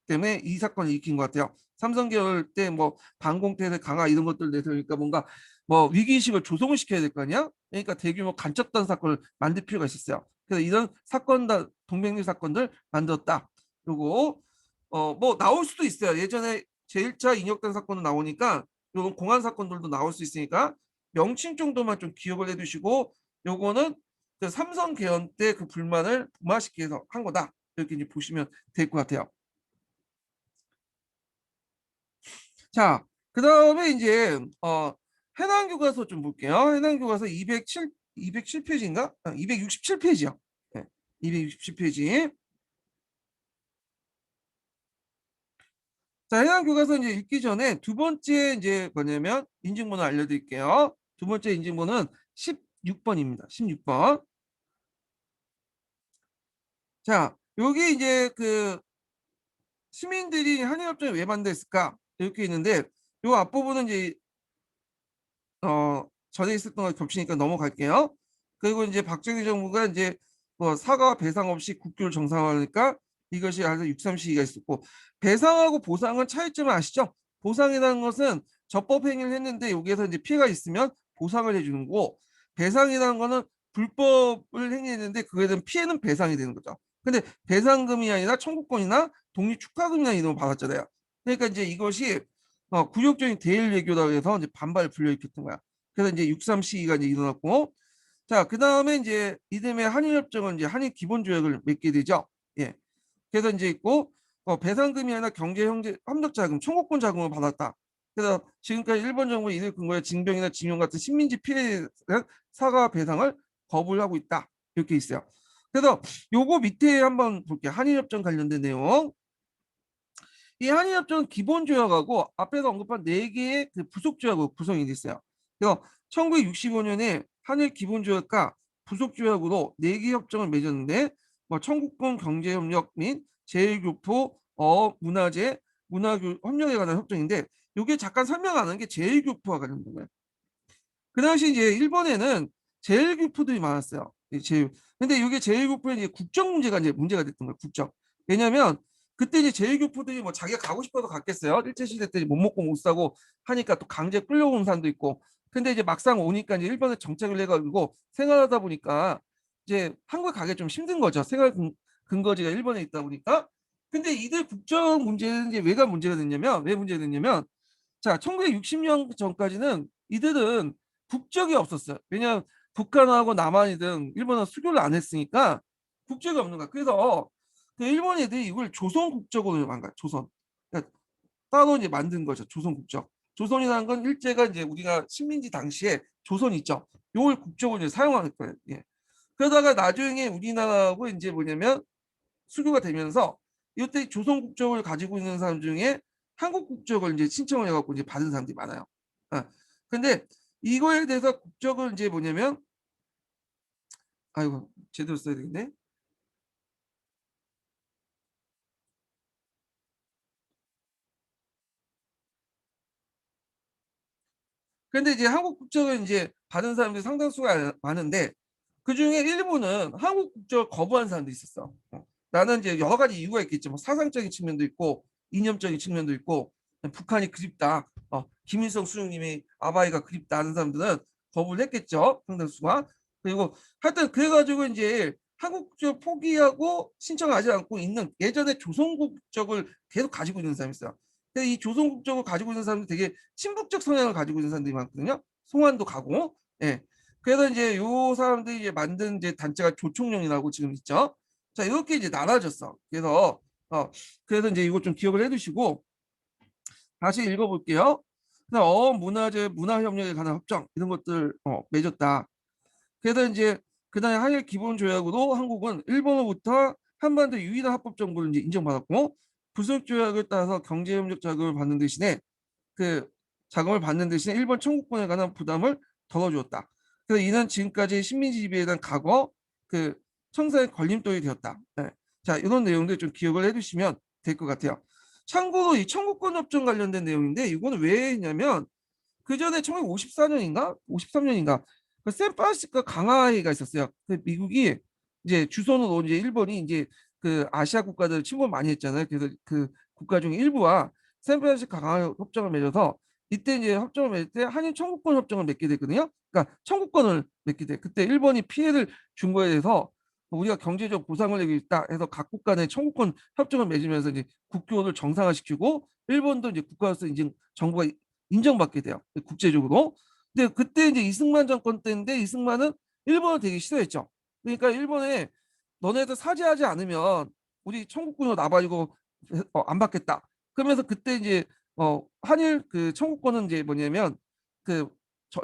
때문에 이 사건을 일으킨 것 같아요. 삼성계열 때 뭐 반공태세 강화 이런 것들 내세우니까 뭔가 뭐 위기의식을 조성을 시켜야 될 거 아니야? 그러니까 대규모 간첩단 사건을 만들 필요가 있었어요. 그래서 이런 동백림 사건들 만들었다. 그리고 뭐 나올 수도 있어요. 예전에 제1차 인혁단 사건은 나오니까 요런 공안 사건들도 나올 수 있으니까 명칭 정도만 좀 기억을 해두시고 요거는 그 삼성 개헌 때 그 불만을 무마시키기 위해서 한 거다. 이렇게 이제 보시면 될 것 같아요. 자, 그 다음에 이제 해당 교과서 좀 볼게요. 해당 교과서 207페이지인가? 267페이지요. 네, 267페이지. 자, 해당 교과서 이제 읽기 전에 두 번째 이제 뭐냐면 인증번호 알려드릴게요. 두 번째 인증번호는 16번입니다. 16번. 자, 여기 이제 그 시민들이 한일협정을 왜 반대했을까? 이렇게 있는데 요 앞부분은 이제 전에 있었던 거 겹치니까 넘어갈게요. 그리고 이제 박정희 정부가 이제 뭐 사과 배상 없이 국교를 정상화하니까 이것이 아주 6.3 시기가 있었고, 배상하고 보상은 차이점을 아시죠? 보상이라는 것은 적법 행위를 했는데 여기에서 이제 피해가 있으면 보상을 해주는 거고, 배상이라는 거는 불법을 행위했는데 그거에 대한 피해는 배상이 되는 거죠. 근데 배상금이 아니라 청구권이나 독립축하금이나 이런 걸 받았잖아요. 그러니까 이제 이것이 굴욕적인 대일 외교다 해서 이제 반발 불려일으켰던 거야. 그래서 이제 6.3 시기가 이제 일어났고, 자, 그 다음에 이제 이듬해 한일협정은 이제 한일 기본조약을 맺게 되죠. 예. 그래서 이제 있고, 배상금이 아니라 경제 형제 협력 자금, 청구권 자금을 받았다. 그래서 지금까지 일본 정부 이들 근거에 징병이나 징용 같은 식민지 피해에 대한 사과 배상을 거부를 하고 있다. 이렇게 있어요. 그래서 요거 밑에 한번 볼게요. 한일협정 관련된 내용. 이 한일협정은 기본조약하고 앞에서 언급한 4개의 그 부속조약으로 구성이 돼 있어요. 그래서 1965년에 한일 기본조약과 부속조약으로 4개 협정을 맺었는데, 뭐 청구권 경제협력 및 제일교포, 문화재, 문화교 협력에 관한 협정인데, 이게 잠깐 설명하는 게 제일교포와 관련된 거예요. 그 당시 이제 일본에는 제일교포들이 많았어요. 근데 이게 제일교포의 이제 국적 문제가 이제 문제가 됐던 거예요. 국적. 왜냐하면 그때 이제 제일교포들이 뭐 자기가 가고 싶어서 갔겠어요. 일제시대 때 못 먹고 못 사고 하니까 또 강제 끌려온 사람도 있고. 근데 이제 막상 오니까 이제 일본에 정착을 해가지고 생활하다 보니까 이제 한국 가기 좀 힘든 거죠. 근거지가 일본에 있다 보니까. 근데 이들 국적 문제는 이제 왜가 문제가 됐냐면, 왜 문제가 됐냐면, 자, 1960년 전까지는 이들은 국적이 없었어요. 왜냐하면 북한하고 남한이든 일본은 수교를 안 했으니까 국적이 없는 거야. 그래서 그 일본 애들이 이걸 조선 국적으로 만 거야. 조선. 그러니까 따로 이제 만든 거죠. 조선 국적. 조선이라는 건 일제가 이제 우리가 식민지 당시에 조선 있죠. 요걸 국적으로 이제 사용할 거예요. 예. 그러다가 나중에 우리나라하고 이제 뭐냐면 수교가 되면서 이때 조선 국적을 가지고 있는 사람 중에 한국 국적을 이제 신청을 해갖고 이제 받은 사람들이 많아요. 아, 근데 이거에 대해서 국적을 이제 뭐냐면, 아이고 제대로 써야 되겠네. 근데 이제 한국 국적을 이제 받은 사람들이 상당수가 많은데, 그 중에 일부는 한국 국적을 거부한 사람도 있었어. 나는 이제 여러 가지 이유가 있겠지. 뭐 사상적인 측면도 있고 이념적인 측면도 있고, 북한이 그립다. 김일성 수령님이 아바이가 그립다 하는 사람들은 거부를 했겠죠. 상당수가. 그리고 하여튼 그래가지고 이제 한국 국적 포기하고 신청하지 않고 있는 예전에 조선 국적을 계속 가지고 있는 사람이 있어요. 근데 이 조선 국적을 가지고 있는 사람들 되게 친북적 성향을 가지고 있는 사람들이 많거든요. 송환도 가고. 예. 그래서 이제 요 사람들이 이제 만든 이제 단체가 조총련이라고 지금 있죠. 자, 이렇게 이제 나눠졌어. 그래서 이제 이거 좀 기억을 해두시고 다시 읽어볼게요. 그다음 문화재 문화협력에 관한 협정 이런 것들 맺었다. 그래서 이제 그다음에 한일 기본 조약으로 한국은 일본으로부터 한반도 유일한 합법 정부를 이제 인정받았고, 부속 조약을 따라서 경제협력 자금을 받는 대신에 그 자금을 받는 대신에 일본 청구권에 관한 부담을 덜어주었다. 그래서 이는 지금까지 식민지 지배에 대한 과거 그 청사의 걸림돌이 되었다. 네. 자, 이런 내용들 좀 기억을 해두시면 될 것 같아요. 참고로 이 청구권 협정 관련된 내용인데 이거는 왜 했냐면, 그 전에 1954년인가 53년인가 그 샌프란시스코 강화회의가 있었어요. 그 미국이 이제 주선으로 이제 일본이 이제 그 아시아 국가들 침범 많이 했잖아요. 그래서 그 국가 중에 일부와 샌프란시스코 강화 협정을 맺어서 이때 이제 협정을 맺을 때 한일 청구권 협정을 맺게 됐거든요. 그러니까 청구권을 맺게 돼. 그때 일본이 피해를 준 거에 대해서 우리가 경제적 보상을 내겠다 해서 각국 간의 청구권 협정을 맺으면서 이제 국교를 정상화시키고 일본도 이제 국가로서 이제 정부가 인정받게 돼요. 국제적으로. 근데 그때 이제 이승만 정권 때인데 이승만은 일본을 되게 싫어했죠. 그러니까 일본에 너네들 사죄하지 않으면 우리 청구권으로 나발이고 안 받겠다. 그러면서 그때 이제 한일 그 청구권은 이제 뭐냐면 그 저,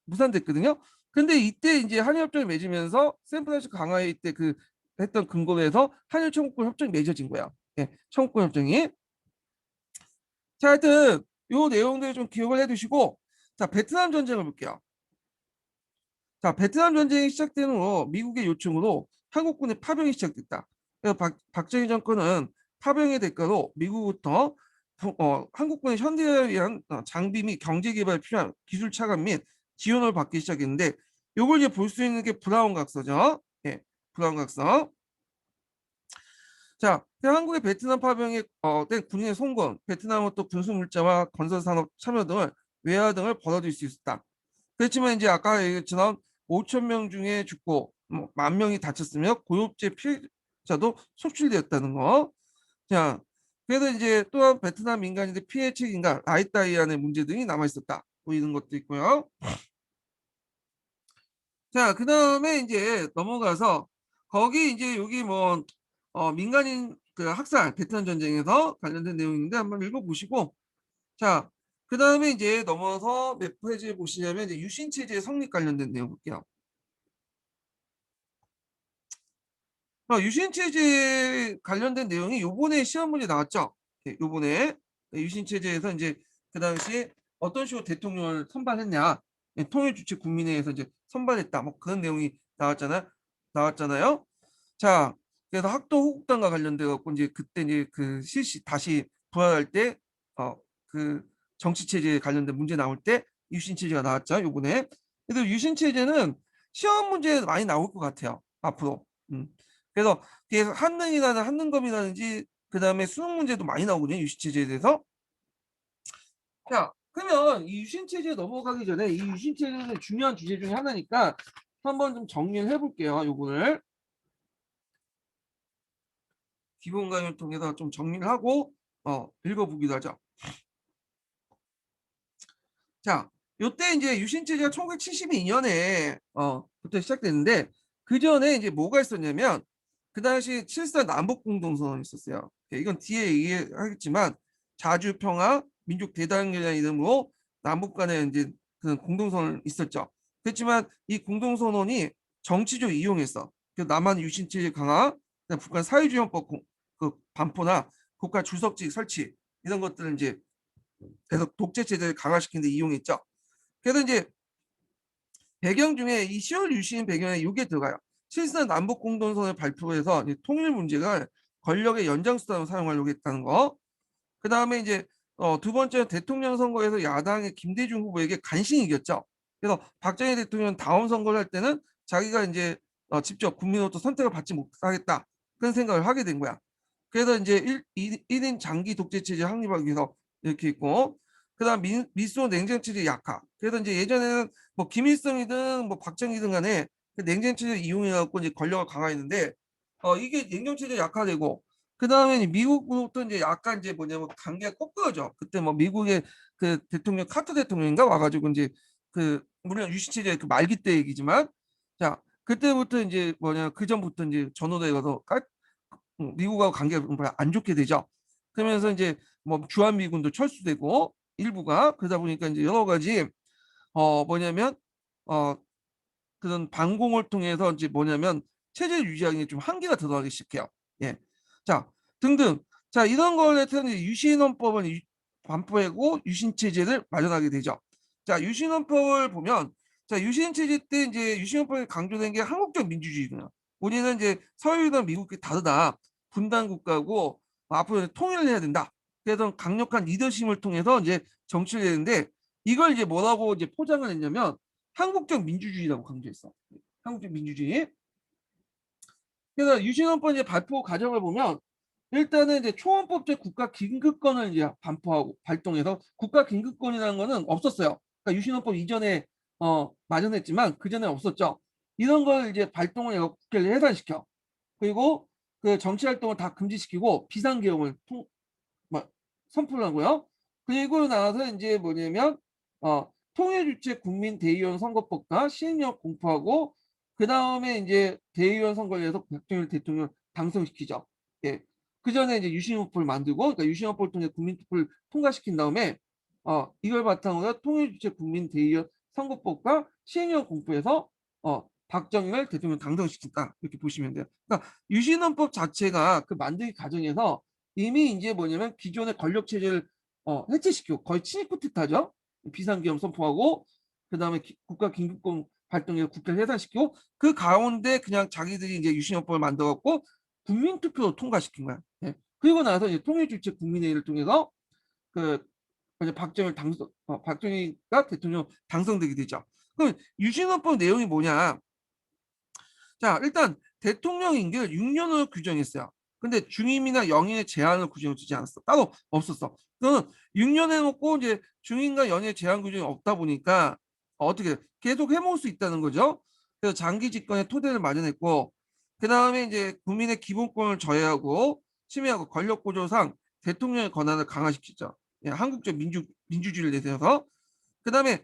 무산됐거든요. 근데 이때 이제 한일 협정이 맺으면서 샌프란시스코 강화회의 때 그 했던 근거로 해서 한일 청구권 협정이 맺어진 거야. 예, 청구권 협정이. 자, 하여튼 요 내용들 좀 기억을 해두시고, 자, 베트남 전쟁을 볼게요. 자, 베트남 전쟁이 시작된 후 미국의 요청으로 한국군의 파병이 시작됐다. 그래서 박정희 정권은 파병의 대가로 미국부터 한국군의 현대화를 위한 장비 및 경제 개발에 필요한 기술 차관 및 지원을 받기 시작했는데 요걸 이제 볼 수 있는 게 브라운 각서죠. 예, 브라운 각서. 자, 한국의 베트남 파병에 된 군인의 송건, 베트남은 또 군수 물자와 건설 산업 참여 등을 외화 등을 벌어들일 수 있었다. 그렇지만 이제 아까 얘기했지만 5천 명 중에 죽고 뭐, 1만 명이 다쳤으며 고엽제 피해자도 속출되었다는 거. 자, 그래서 이제 또한 베트남 민간인들 피해 책임과 라이따이안의 문제 등이 남아 있었다. 뭐 이런 것도 있고요. 자, 그 다음에 이제 넘어가서 거기 이제 여기 뭐 민간인 그 학살 베트남 전쟁에서 관련된 내용인데 한번 읽어보시고 자, 그 다음에 이제 넘어서 몇 페이지 보시냐면 이제 유신 체제 성립 관련된 내용 볼게요. 유신 체제 관련된 내용이 요번에 시험 문제 나왔죠. 요번에 유신 체제에서 이제 그 당시 어떤 식으로 대통령을 선발했냐, 통일 주체 국민회에서 이제 선발했다. 뭐 그런 내용이 나왔잖아요. 자, 그래서 학도 호국당과 관련돼 갖고 이제 그때 이제 그 실시 다시 부활할 때 그 정치 체제에 관련된 문제 나올 때 유신 체제가 나왔죠. 요번에. 그래서 유신 체제는 시험 문제에 많이 나올 것 같아요. 앞으로. 그래서 뒤에서 한능이라는 한능검이라든지 그 다음에 수능 문제도 많이 나오거든요. 유신 체제에 대해서. 자, 그러면 이 유신 체제 넘어가기 전에 이 유신 체제는 중요한 주제 중에 하나니까 한번 좀 정리를 해볼게요. 요거를 기본 강의를 통해서 좀 정리를 하고 읽어보기도 하죠. 자, 요때 이제 유신 체제가 1972년에 부터 시작됐는데 그 전에 이제 뭐가 있었냐면 그 당시 7.4 남북 공동선언이 있었어요. 이건 뒤에 얘기하겠지만 자주 평화 민족 대단결이라는 이름으로 남북 간에 이제 그 공동선언이 있었죠. 그렇지만 이 공동선언이 정치적 이용해서 그 남한 유신 체제 강화, 북한 사회주의헌법 그 반포나 국가 주석지 설치 이런 것들을 이제 계속 독재 체제를 강화시키는 데 이용했죠. 그래서 이제 배경 중에 이 10월 유신 배경에 이게 들어가요. 실상 남북 공동선언을 발표해서 통일 문제가 권력의 연장수단으로 사용하려고 했다는 거. 그 다음에 이제 두 번째 대통령 선거에서 야당의 김대중 후보에게 간신히 이겼죠. 그래서 박정희 대통령 다음 선거를 할 때는 자기가 이제 직접 국민으로부터 선택을 받지 못하겠다 그런 생각을 하게 된 거야. 그래서 이제 1인 장기 독재 체제 확립하기 위해서 이렇게 있고 그다음 미소 냉전 체제 약화. 그래서 이제 예전에는 뭐 김일성이든 뭐 박정희든 간에 그 냉전 체제 이용해 갖고 이제 권력을 강화했는데 이게 냉전 체제 약화되고 그다음에 미국부터 이제 약간 이제 뭐냐면 관계가 꺾어져. 그때 뭐 미국의 그 대통령 카터 대통령인가 와가지고 이제 그 물론 유신 체제 그 말기 때 얘기지만 자 그때부터 이제 뭐냐 그 전부터 이제 전후에 가서 미국하고 관계가 안 좋게 되죠. 그러면서 이제 뭐 주한미군도 철수되고 일부가 그러다 보니까 이제 여러 가지 뭐냐면 어 그런 반공을 통해서 이제 뭐냐면 체제 유지하기 좀 한계가 들어가기 시작해요. 예. 자, 등등. 자, 이런 거에 대해서 유신헌법을 반포하고 유신체제를 마련하게 되죠. 자, 유신헌법을 보면 자, 유신체제 때 이제 유신헌법에 강조된 게 한국적 민주주의구나. 우리는 이제 서유랑 미국이 다르다. 분단 국가고 앞으로 통일을 해야 된다. 그래서 강력한 리더십을 통해서 이제 정치를 해야 되는데 이걸 이제 뭐라고 이제 포장을 했냐면 한국적 민주주의라고 강조했어. 한국적 민주주의. 그래서 유신헌법 이제 발표 과정을 보면 일단은 이제 초헌법적 국가 긴급권을 이제 반포하고 발동해서 국가 긴급권이라는 거는 없었어요. 그러니까 유신헌법 이전에 마련했지만 그 전에 없었죠. 이런 걸 이제 발동을 해서 국회를 해산시켜. 그리고 그 정치 활동을 다 금지시키고 비상계엄을 선포를 하고요. 그리고 나서 이제 뭐냐면 통일주체 국민대의원 선거법과 시행령 공포하고 그 다음에 이제 대의원 선거를 해서 박정희 대통령을 당선시키죠. 예. 그 전에 이제 유신헌법을 만들고 그러니까 유신헌법을 통해 국민투표를 통과시킨 다음에 이걸 바탕으로 통일주체 국민대의원 선거법과 시행령 공포해서 박정희를 대통령 당선시켰다 이렇게 보시면 돼요. 그러니까 유신헌법 자체가 그 만들기 과정에서 이미 이제 뭐냐면 기존의 권력 체제를 해체시키고 거의 친이쿠데타죠. 비상계엄 선포하고 그다음에 국가 긴급권 발동해서 국회를 해산시키고 그 가운데 그냥 자기들이 이제 유신헌법을 만들었고 국민투표로 통과시킨 거야. 예. 그리고 나서 이제 통일주체 국민회의를 통해서 그 이제 박정희가 대통령 당선되게 되죠. 그럼 유신헌법 내용이 뭐냐? 자, 일단 대통령 임기를 6년으로 규정했어요. 근데 중임이나 영임의 제한을 규정을 두지 않았어. 따로 없었어. 그거는 6년 해놓고 이제 중임과 영임의 제한 규정이 없다 보니까 어떻게 계속 해먹을 수 있다는 거죠. 그래서 장기 집권의 토대를 마련했고, 그 다음에 이제 국민의 기본권을 저해하고 침해하고 권력 구조상 대통령의 권한을 강화시키죠. 예, 한국적 민주주의를 내세워서. 그 다음에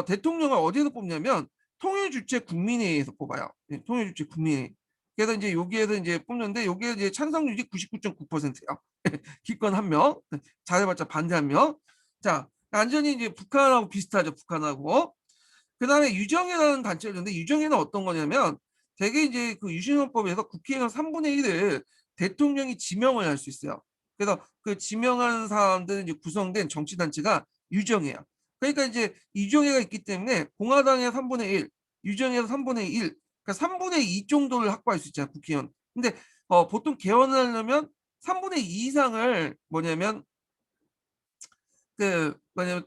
대통령을 어디에서 뽑냐면 통일주체 국민회의에서 뽑아요. 네, 통일주체 국민회의. 그래서 이제 여기에서 이제 뽑는데 여기에 이제 찬성률이 99.9%예요. 기권 한 명, 잘해봤자 반대 한 명. 자, 완전히 이제 북한하고 비슷하죠. 북한하고. 그 다음에 유정회라는 단체를 있는데 유정회는 어떤 거냐면 되게 이제 그 유신헌법에서 국회의원 3분의 1을 대통령이 지명을 할 수 있어요. 그래서 그 지명하는 사람들은 이제 구성된 정치단체가 유정회야. 그러니까 이제 유정회가 있기 때문에 공화당의 3분의 1, 유정회에서 3분의 1, 그러니까 3분의 2 정도를 확보할 수 있잖아요. 국회의원. 근데 보통 개헌을 하려면 3분의 2 이상을 뭐냐면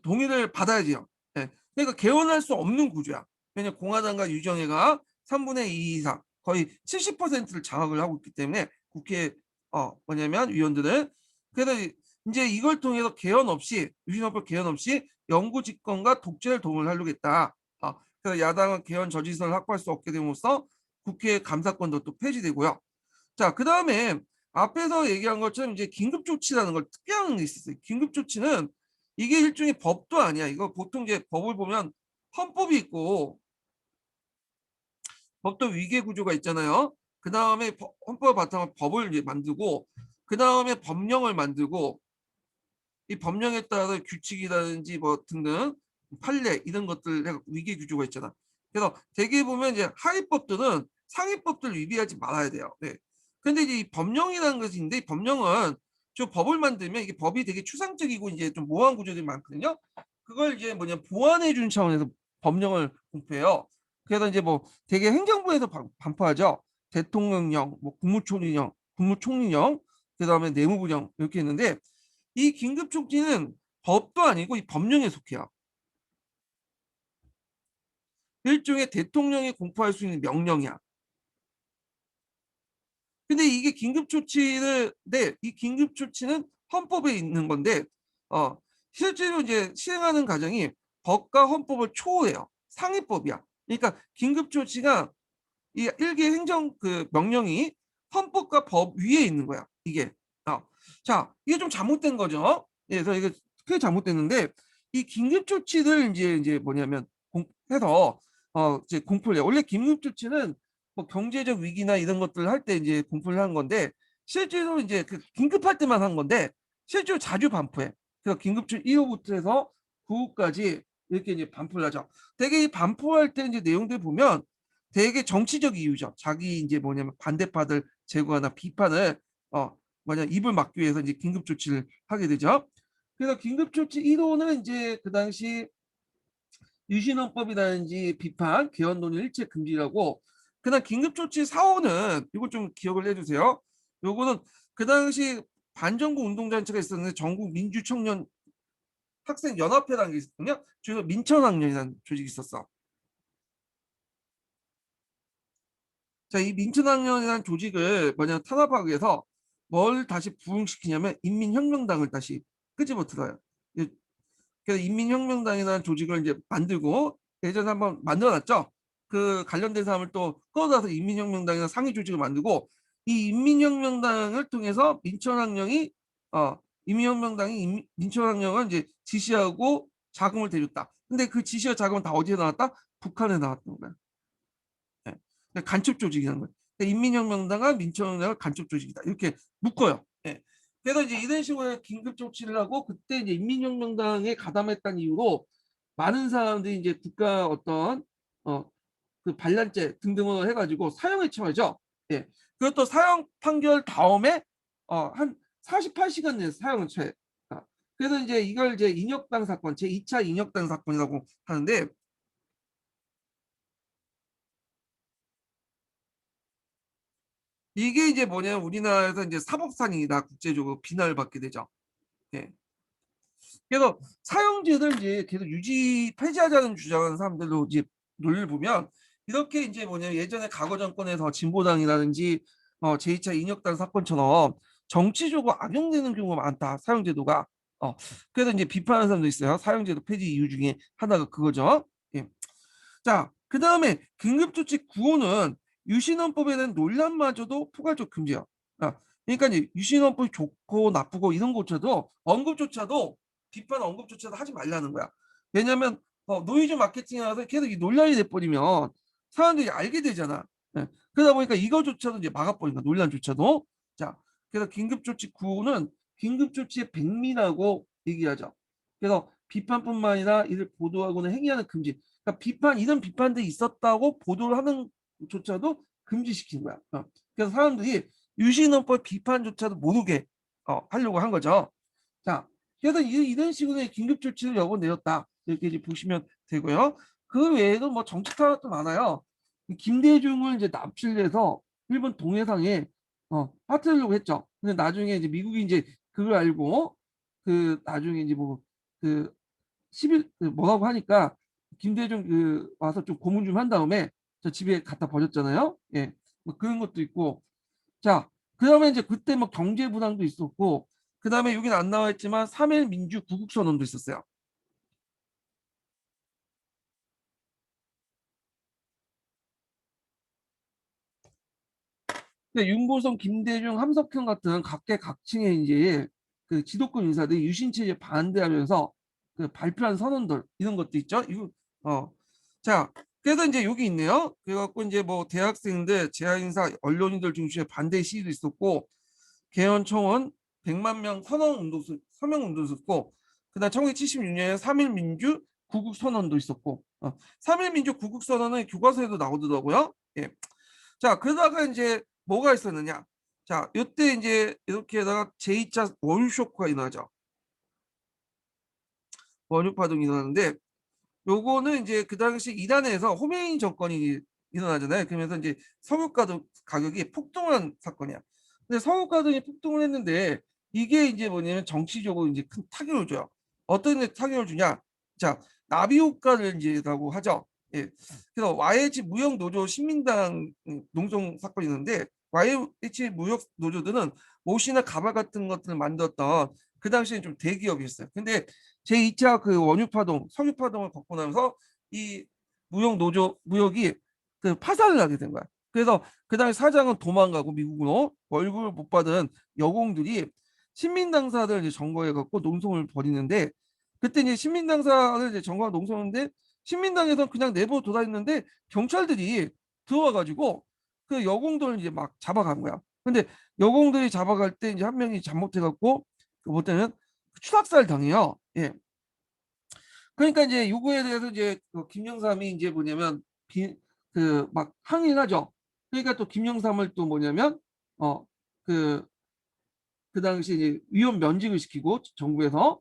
동의를 받아야지요. 예. 그러니까 개헌할 수 없는 구조야. 왜냐면 공화당과 유정회가 3분의 2 이상 거의 70%를 장악을 하고 있기 때문에 국회 뭐냐면 위원들은 그래서 이제 이걸 통해서 개헌 없이 유신헌법 개헌 없이 영구 집권과 독재를 도모하려겠다. 그래서 야당은 개헌 저지선을 확보할 수 없게 됨으로써 국회 감사권도 또 폐지되고요. 자, 그 다음에 앞에서 얘기한 것처럼 이제 긴급조치라는 걸 특별한 게 있었어요. 긴급조치는 이게 일종의 법도 아니야. 이거 보통 이제 법을 보면 헌법이 있고 법도 위계 구조가 있잖아요. 그 다음에 헌법을 바탕으로 법을 이제 만들고 그 다음에 법령을 만들고 이 법령에 따라서 규칙이라든지 뭐 등등 판례 이런 것들 위계 구조가 있잖아. 그래서 대개 보면 이제 하위법들은 상위법들을 위배하지 말아야 돼요. 네. 근데 이제 이 법령이라는 것이 있는데 이 법령은 저 법을 만들면 이게 법이 되게 추상적이고 이제 좀 모호한 구조들이 많거든요. 그걸 이제 보완해 준 차원에서 법령을 공표해요. 그래서 이제 뭐 되게 행정부에서 반포하죠. 대통령령, 뭐 국무총리령, 국무총리령, 그다음에 내무부령 이렇게 있는데 이 긴급조치는 법도 아니고 이 법령에 속해요. 일종의 대통령이 공포할 수 있는 명령이야. 근데 이게 이 긴급조치는 헌법에 있는 건데, 실제로 이제 시행하는 과정이 법과 헌법을 초월해요. 상위법이야. 그러니까 긴급조치가 이 일개 행정 그 명령이 헌법과 법 위에 있는 거야. 이게. 자, 이게 좀 잘못된 거죠. 예, 그래서 이게 크게 잘못됐는데 이 긴급조치를 이제 뭐냐면 해서 이제 공포를 해요. 원래 긴급조치는 뭐 경제적 위기나 이런 것들 할 때 이제 공포를 한 건데 실제로 이제 그 긴급할 때만 한 건데 실제로 자주 반포해. 그래서 긴급조치 1호부터 해서 9호까지 이렇게 이제 반포를 하죠. 되게 이 반포할 때 이제 내용들 보면 되게 정치적 이유죠. 자기 이제 뭐냐면 반대파들 제거하나 비판을 입을 막기 위해서 이제 긴급 조치를 하게 되죠. 그래서 긴급 조치 1호는 이제 그 당시 유신헌법이라든지 비판, 개헌 논의 일체 금지라고 그다음 긴급 조치 4호는 이거 좀 기억을 해주세요. 요거는 그 당시 반정부 운동단체가 있었는데 전국 민주청년 학생 연합회라는 게 있었거든요. 주로 민천학년이라는 조직이 있었어. 자, 이 민주당이라는 조직을 뭐냐 탄압하기 위해서 뭘 다시 부흥시키냐면 인민혁명당을 다시 끄집어 들어요. 그래서 인민혁명당이라는 조직을 이제 만들고 예전에 한번 만들어놨죠. 그 관련된 사람을 또 끌어다서 인민혁명당이나 상위 조직을 만들고 이 인민혁명당을 통해서 민천학령이 인민혁명당이 민천학령을 이제 지시하고 자금을 대줬다. 근데 그 지시와 자금은 다 어디에 나왔다? 북한에 나왔던 거야. 네. 간첩 조직이라는 거예요. 인민혁명당과 민주혁명당은 간첩 조직이다. 이렇게 묶어요. 네. 그래서 이제 이런 식으로 긴급 조치를 하고 그때 이제 인민혁명당에 가담했다는 이유로 많은 사람들이 이제 국가 어떤 그 반란죄 등등을 해가지고 사형에 처하죠. 예. 그것도 사형 판결 다음에 한 48시간 내에 사형을 처해. 그래서 이제 이걸 이제 인혁당 사건, 제2차 인혁당 사건이라고 하는데 이게 이제 뭐냐면 우리나라에서 이제 사법상이다 국제적으로 비난을 받게 되죠. 예. 그래서 사형제를 이제 계속 유지 폐지하자는 주장하는 사람들도 이제 논리를 보면 이렇게 이제 뭐냐면 예전에 과거 정권에서 진보당이라든지 제2차 인혁단 사건처럼 정치적으로 악용되는 경우가 많다. 사형제도가. 그래서 이제 비판하는 사람도 있어요. 사형제도 폐지 이유 중에 하나가 그거죠. 예. 자, 그 다음에 긴급조치 구호는 유신헌법에는 논란마저도 포괄적 금지야. 그러니까 이제 유신헌법이 좋고 나쁘고 이런 것조차도 언급조차도 비판 언급조차도 하지 말라는 거야. 왜냐하면 노이즈 마케팅이라서 계속 이 논란이 돼버리면 사람들이 알게 되잖아. 예. 그러다 보니까 이거조차도 이제 막아버린다. 논란조차도. 자, 그래서 긴급조치 구호는 긴급조치의 백미라고 얘기하죠. 그래서 비판뿐만 아니라 이를 보도하거나 행위하는 금지. 그러니까 이런 비판들이 있었다고 보도를 하는 조차도 금지시킨 거야. 그래서 사람들이 유신헌법 비판조차도 모르게 하려고 한 거죠. 자, 그래서 이런 식으로 긴급 조치를 여러 번 내렸다. 이렇게 이제 보시면 되고요. 그 외에도 뭐 정치 탄압도 많아요. 김대중을 이제 납치해서 일본 동해상에 빠뜨리려고 했죠. 근데 나중에 이제 미국이 이제 그걸 알고 그 나중에 이제 뭐그 10일 뭐라고 하니까 김대중 와서 좀 고문 좀 한 다음에 저 집에 갖다 버렸잖아요. 예, 뭐 그런 것도 있고. 자, 그다음에 이제 그때 뭐 경제 불황도 있었고, 그다음에 여기는 안 나와 있지만 3.1 민주 구국 선언도 있었어요. 근데 윤보성, 김대중, 함석현 같은 각계각층의 이제 그 지도권 인사들이 유신 체제 반대하면서 그 발표한 선언들 이런 것도 있죠. 이거 자, 그래서 이제 여기 있네요. 그래갖고 이제 뭐 대학생들, 재하인사, 언론인들 중심의 반대 시위도 있었고, 개헌청원 100만 명 서명 운동도 있었고, 그다음 1976년에 3.1 민주 구국 선언도 있었고, 3.1 민주 구국 선언은 교과서에도 나오더라고요. 예. 자, 그러다가 이제 뭐가 있었느냐? 자, 이때 이제 이렇게다가 제2차 원유 쇼크가 일어나죠. 원유 파동이 일어나는데 요거는 이제 그 당시 이란에서 호메이니 정권이 일어나잖아요. 그러면서 이제 가격이 폭등한 사건이야. 근데 석유 가격이 폭등을 했는데 이게 이제 뭐냐면 정치적으로 이제 큰 타격을 줘요. 어떤 데 타격을 주냐? 자, 나비 효과를 이제라고 하죠. 예. 그래서 YH 무역 노조 신민당 농성 사건이 있는데 YH 무역 노조들은 옷이나 가발 같은 것들을 만들었던 그 당시에 좀 대기업이었어요. 근데 제2차 그 원유 파동, 석유 파동을 겪고 나면서 이 무역이 그 파산을 하게 된 거야. 그래서 그 당시 사장은 도망가고 미국으로 월급을 못 받은 여공들이 신민당사를 이제 점거해 갖고 농성을 벌이는데 그때 이제 신민당사를 이제 점거하고 농성하는데 신민당에서는 그냥 내버 돌아있는데 경찰들이 들어와 가지고 그 여공들을 이제 막 잡아간 거야. 근데 여공들이 잡아갈 때 이제 한 명이 잘못해 갖고 그못하면 추락사를 당해요. 예. 그러니까 이제 요거에 대해서 이제 김영삼이 이제 뭐냐면 그 막 항의를 하죠. 그러니까 또 김영삼을 또 뭐냐면 그 당시 이제 위원 면직을 시키고 정부에서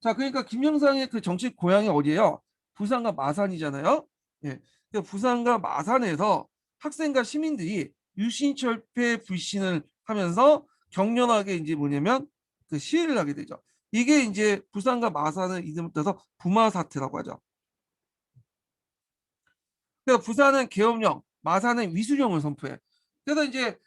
자 그러니까 김영삼의 그 정치 고향이 어디예요? 부산과 마산이잖아요. 예. 그 부산과 마산에서 학생과 시민들이 유신철폐 불신을 하면서 격렬하게 이제 뭐냐면 그 시위를 하게 되죠. 이게 이제 부산과 마산을 이름을 따서 부마 사태라고 하죠. 그래서 부산은 계엄령, 마산은 위수령을 선포해. 그래서 이제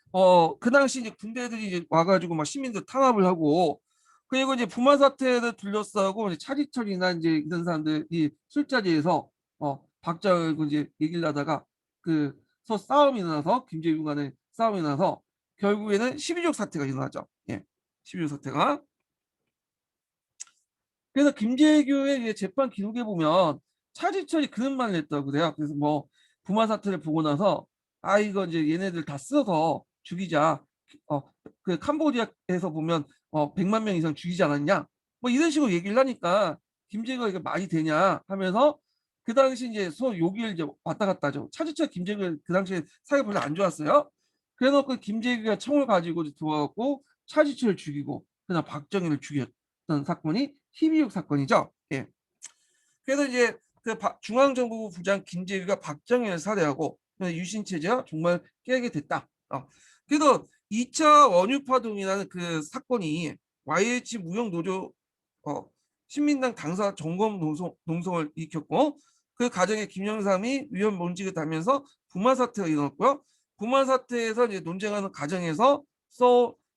그 당시 이제 군대들이 이제 와가지고 막 시민들 탄압을 하고 그리고 이제 부마 사태를 둘러싸고 이제 차지철이나 이제 이런 사람들이 술자리에서 박자를 이제 얘기를 하다가 서 싸움이 나서 김재규 간의 싸움이 나서 결국에는 12.6 사태가 일어나죠. 예, 12.6 사태가. 그래서 김재규의 재판 기록에 보면 차지철이 그런 말을 했다고 그래요. 그래서 뭐 부마 사태를 보고 나서 이거 이제 얘네들 다 쓸어서 죽이자. 어, 그 캄보디아에서 보면 100만 명 이상 죽이지 않았냐? 뭐 이런 식으로 얘기를 하니까 김재규가 이게 말이 되냐 하면서 그 당시 이제 소 욕을 이제 왔다 갔다 하죠. 차지철 김재규 그 당시에 사이가 별로 안 좋았어요. 그래놓고 김재규가 총을 가지고 들어와갖고 차지철을 죽이고 그다음 박정희를 죽였던 사건이 12.6 사건이죠. 예. 그래서 이제 중앙정보부 부장 김재규가 박정희를 살해하고 유신 체제가 정말 깨게 됐다. 그래서 2차 원유파동이라는 그 사건이 YH 무역노조 신민당 당사 점검 농성을 일으켰고, 그 과정에 김영삼이 위원 논직을 달면서 부마 사태가 일어났고요. 부마 사태에서 이제 논쟁하는 과정에서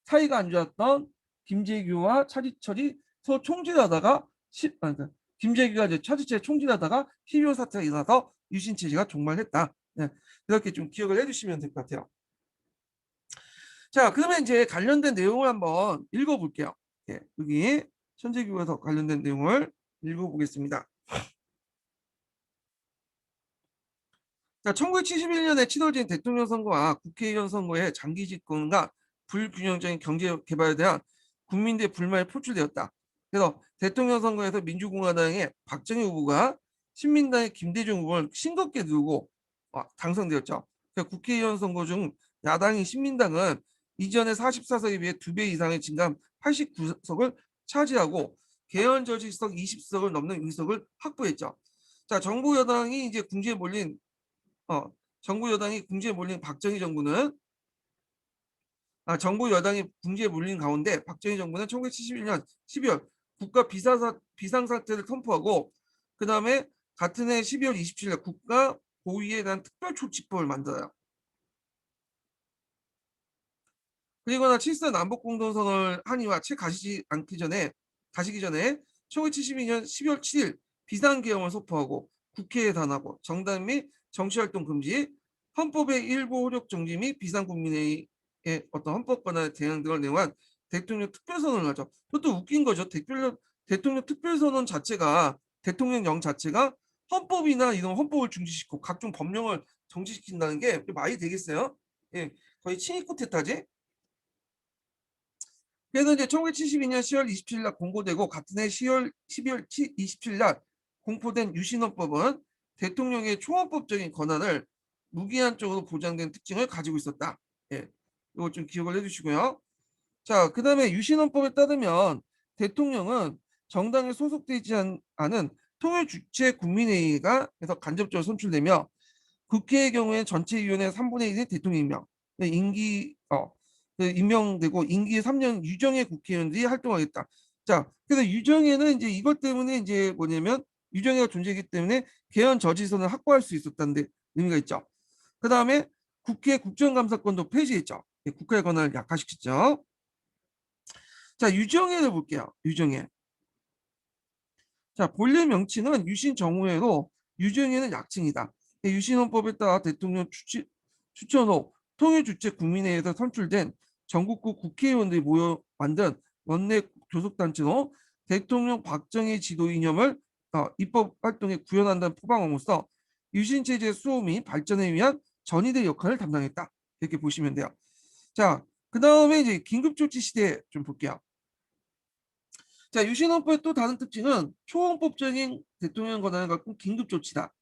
사이가 안 좋았던 김재규와 차지철이 서로 총질하다가 그러니까 김재규가 이제 차지철 총질하다가 12호 사태가 일어나서 유신체제가 종말했다. 네, 이렇게 좀 기억을 해주시면 될 것 같아요. 자, 그러면 이제 관련된 내용을 한번 읽어볼게요. 예, 여기 천재교에서 관련된 내용을 읽어보겠습니다. 자, 1971년에 치러진 대통령 선거와 국회의원 선거의 장기 집권과 불균형적인 경제 개발에 대한 국민들의 불만이 표출되었다. 그래서 대통령 선거에서 민주공화당의 박정희 후보가 신민당의 김대중 후보를 싱겁게 누르고 당선되었죠. 국회의원 선거 중 야당인 신민당은 이전의 44석에 비해 2배 이상의 증감 89석을 차지하고 개헌 저지석 20석을 넘는 의석을 확보했죠. 자, 정부 여당이 이제 궁지에 몰린 정부 여당이 궁지에 몰린 박정희 정부는 정부 여당이 궁지에 몰린 가운데 박정희 정부는 1971년 12월 국가 비상사태를 선포하고, 그 다음에 같은 해 12월 27일 국가 고위에 대한 특별조치법을 만들어요. 그리고나 7사 남북공동선언을 한의와 채 가시기 전에 1972년 12월 7일 비상계엄을 선포하고 국회에 단하고 정당 및 정치활동 금지, 헌법의 일부 효력 정지 및 비상국민회의의 어떤 헌법 권한의 대응 등을 내용한 대통령 특별선언을 하죠. 그것도 웃긴 거죠. 대통령 특별선언 자체가, 대통령령 자체가 헌법이나 이런 헌법을 중지시키고 각종 법령을 정지시킨다는 게 말이 되겠어요? 예, 거의 친이코 테타지. 그래서 이제 1972년 10월 27일 날 공고되고 같은 해 12월 27일 날 공포된 유신헌법은 대통령의 초헌법적인 권한을 무기한적으로 보장된 특징을 가지고 있었다. 예, 이거 좀 기억을 해주시고요. 자, 그 다음에 유신헌법에 따르면 대통령은 정당에 소속되지 않은 통일주체 국민회의가 해서 간접적으로 선출되며, 국회의 경우에 전체위원회 3분의 1이 대통령 임명, 임명되고 임기 3년 유정의 국회의원들이 활동하겠다. 자, 그래서 유정에는 이제 이것 때문에 이제 뭐냐면 유정회가 존재하기 때문에 개헌 저지선을 확보할 수 있었다는 데 의미가 있죠. 그 다음에 국회 국정감사권도 폐지했죠. 국회 권한을 약화시켰죠. 자, 유정회를 볼게요. 유정회. 자, 본래 명칭은 유신정후회로 유정회는 약칭이다. 유신헌법에 따라 대통령 추천 후 통일주체 국민회의에서 선출된 전국구 국회의원들이 모여 만든 원내 교섭단체로 대통령 박정희 지도 이념을 입법 활동에 구현한다는 포방함으로써 유신체제 수호 및 발전에 위한 전위대 역할을 담당했다. 이렇게 보시면 돼요. 자, 그 다음에 이제 긴급조치 시대 좀 볼게요. 자, 유신헌법의 또 다른 특징은 초헌법적인 대통령 권한을 갖고 긴급조치다.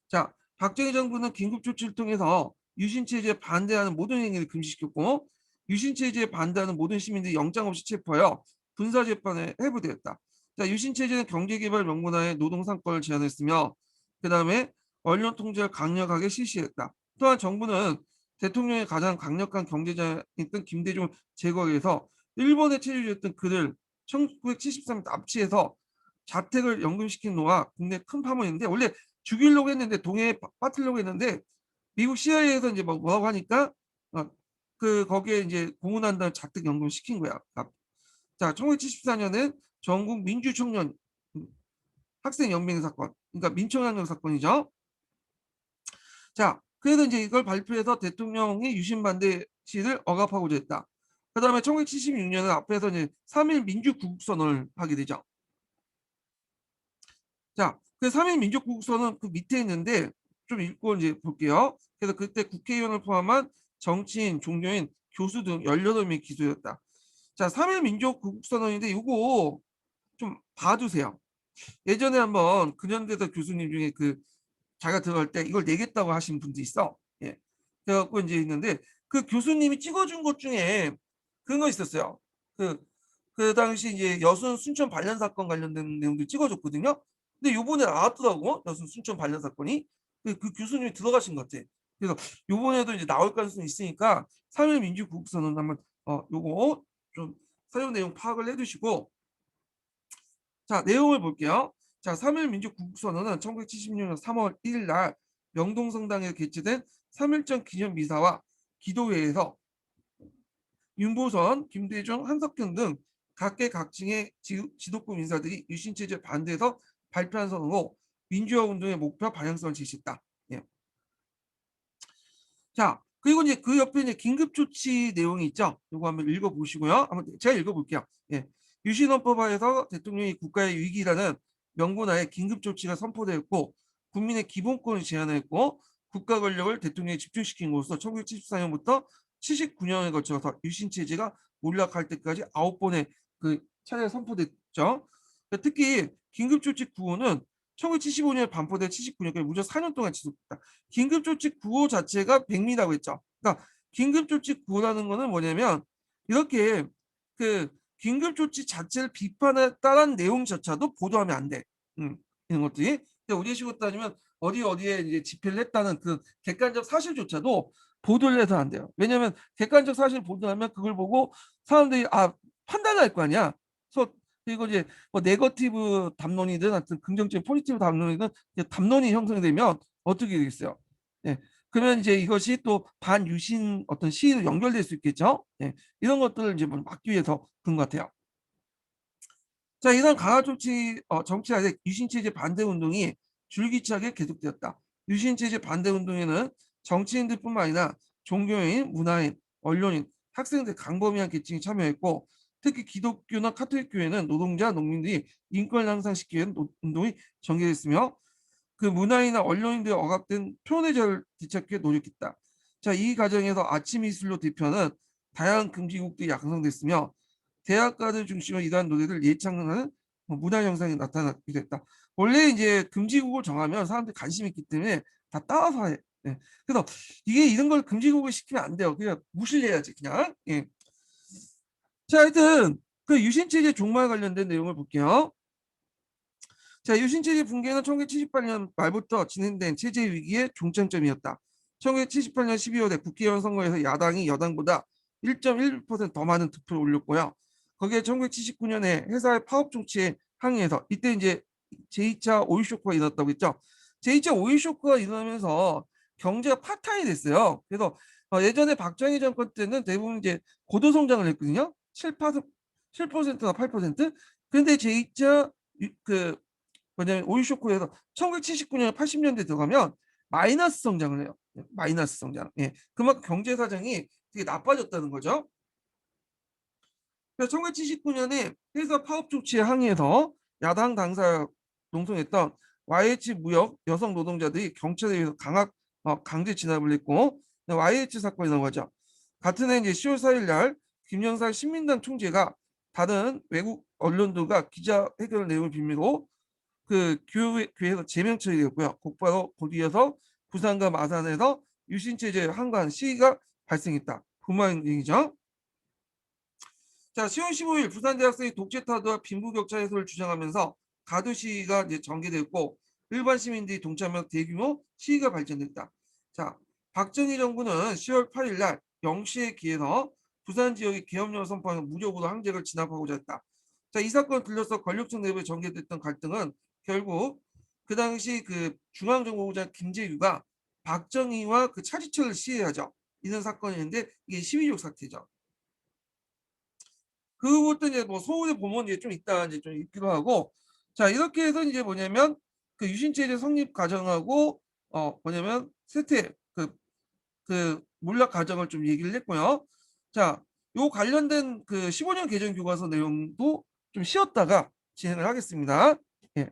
자, 박정희 정부는 긴급조치를 통해서 유신체제에 반대하는 모든 행위를 금지시켰고, 유신체제에 반대하는 모든 시민들이 영장 없이 체포하여 군사재판에 회부되었다. 자, 유신체제는 경제개발 명분하에 노동상권을 제한했으며, 그 다음에 언론 통제를 강력하게 실시했다. 또한 정부는 대통령의 가장 강력한 경제자였던 김대중을 제거하기 위해서 일본에 체류했던 그를 1973년 납치해서 자택을 연금시킨 노가 국내 큰 파문인데, 원래 죽이려고 했는데 동해에 빠뜨리려고 했는데 미국 CIA에서 이제 뭐라고 하니까 거기에 이제 공헌한 다음 자택 연금 시킨 거야. 자, 1974년엔 전국 민주청년 학생연맹 사건, 그러니까 민청학령 사건이죠. 자, 그래서 이제 이걸 발표해서 대통령이 유신 반대 시를 억압하고자 했다. 그 다음에 1976년은 앞에서 이제 3일 민주구국선언을 하게 되죠. 자, 그 3일 민주구국선언 그 밑에 있는데 좀 읽고 이제 볼게요. 그래서 그때 국회의원을 포함한 정치인, 종교인, 교수 등 18명이 기소였다. 자, 3일 민주구국선언인데 이거 좀 봐두세요. 예전에 한번 근현대사 교수님 중에 자기가 들어갈 때 이걸 내겠다고 하신 분도 있어. 예. 그래갖고 이제 있는데 그 교수님이 찍어준 것 중에 그런 거 있었어요. 그 당시 이제 여순 순천 반란 사건 관련된 내용도 찍어줬거든요. 근데 요번에 나왔더라고, 여순 순천 반란 사건이. 그 교수님이 들어가신 것 같아. 그래서 요번에도 이제 나올 가능성이 있으니까 3일 민주구국선언 한번 요거 좀 사용 내용 파악을 해 두시고, 자, 내용을 볼게요. 자, 3일 민주구국선언은 1976년 3월 1일 날 명동성당에서 개최된 3.1전 기념 미사와 기도회에서 윤보선, 김대중, 한석규 등 각계각층의 지도급 인사들이 유신체제 반대해서 발표한 선언으로 민주화 운동의 목표 방향성을 제시했다. 예. 자, 그리고 이제 그 옆에 이제 긴급 조치 내용이 있죠. 이거 한번 읽어보시고요. 한번 제가 읽어볼게요. 예. 유신헌법하에서 대통령이 국가의 위기라는 명분하에 긴급 조치가 선포되었고, 국민의 기본권을 제한했고, 국가 권력을 대통령에 집중시킨 것으로 1974년부터 79년에 거쳐서 유신 체제가 몰락할 때까지 9번의 그 차례가 선포됐죠. 특히 긴급조치 구호는 1975년에 반포된 79년까지 무려 4년 동안 지속됐다. 긴급조치 구호 자체가 백미라고 했죠. 그러니까 긴급조치 구호라는 거는 뭐냐면, 이렇게 그 긴급조치 자체를 비판했다는 내용조차도 보도하면 안 돼. 이런 것들이. 우리 식으로 따지면 어디에 이제 집회를 했다는 그 객관적 사실조차도 보도를 해서 안 돼요. 왜냐하면 객관적 사실 보도하면 그걸 보고 사람들이 판단을 할 거 아니야. 그래서 그리고 이제 뭐 네거티브 담론이든 하여튼 긍정적인 포지티브 담론이든 담론이 형성되면 어떻게 되겠어요? 예. 그러면 이제 이것이 또 반유신 어떤 시위로 연결될 수 있겠죠. 예. 이런 것들을 이제 막기 위해서 그런 것 같아요. 자, 이런 강화 조치 정치하에 유신체제 반대 운동이 줄기차게 계속되었다. 유신체제 반대 운동에는 정치인들뿐만 아니라 종교인, 문화인, 언론인, 학생들 강범위한 계층이 참여했고, 특히 기독교나 카톨릭 교회는 노동자, 농민들이 인권을 향상시키기 위한 운동이 전개됐으며, 그 문화인이나 언론인들이 억압된 표현의 자유를 되찾기 위해 노력했다. 자, 이 과정에서 아침 이슬로 대표는 다양한 금지국들이 양성됐으며, 대학가들 중심으로 이러한 노래를 예창하는 문화 현상이 나타나게 됐다. 원래 이제 금지곡을 정하면 사람들이 관심이 있기 때문에 다 따라서 해. 예. 그래서 이게 이런 걸 금지곡을 시키면 안 돼요. 그냥 무시를 해야지 그냥. 예. 자, 하여튼 그 유신체제 종말 관련된 내용을 볼게요. 자, 유신체제 붕괴는 1978년 말부터 진행된 체제 위기의 종착점이었다. 1978년 12월에 국회의원 선거에서 야당이 여당보다 1.1%더 많은 득표를 올렸고요. 거기에 1979년에 회사의 파업 조치에 항의해서, 이때 이제 제2차 오일 쇼크가 일어났다고 했죠. 제2차 오일 쇼크가 일어나면서 경제가 파탄이 됐어요. 그래서 예전에 박정희 정권 때는 대부분 이제 고도 성장을 했거든요. 7%나 8%. 근데 제2차 그 뭐냐면 오일 쇼크에서 1979년 80년대 들어가면 마이너스 성장을 해요. 마이너스 성장. 예. 그만큼 경제 사정이 되게 나빠졌다는 거죠. 그래서 1979년에 회사 파업 조치에 항의해서 야당 당사 농성했던 YH 무역 여성 노동자들이 경찰에 의해서 강제 진압을 했고, YH 사건이 나오죠. 같은 해 이제 10월 4일 날 김영삼 신민당 총재가 다른 외국 언론들과 기자회견 내용을 빌미로 그 교회에서 제명 처리되었고요. 곧바로 곧이어서 부산과 마산에서 유신체제 항관 시위가 발생했다. 불만 얘기죠. 자, 10월 15일 부산 대학생이 독재 타도와 빈부격차 해소를 주장하면서 가두 시위가 이제 전개됐고, 일반 시민들이 동참하며 대규모 시위가 발전됐다. 자, 박정희 정부는 10월 8일 날 0시에 기해서 부산 지역의 계엄령을 선포하는 무력으로 항쟁을 진압하고자 했다. 자, 이 사건을 들려서 권력층 내부에 전개됐던 갈등은 결국 그 당시 그 중앙정보부장 김재규가 박정희와 그 차지철을 시해하죠. 이런 사건이었는데 이게 시위적 사태죠. 그것도 이제 뭐 소울의 보면 이제 좀 있다 이제 좀 있기도 하고, 자, 이렇게 해서 이제 뭐냐면 그 유신체제 성립 과정하고 뭐냐면 세태 그 몰락 과정을 좀 얘기를 했고요. 자, 요 관련된 그 15년 개정 교과서 내용도 좀 쉬었다가 진행을 하겠습니다. 예.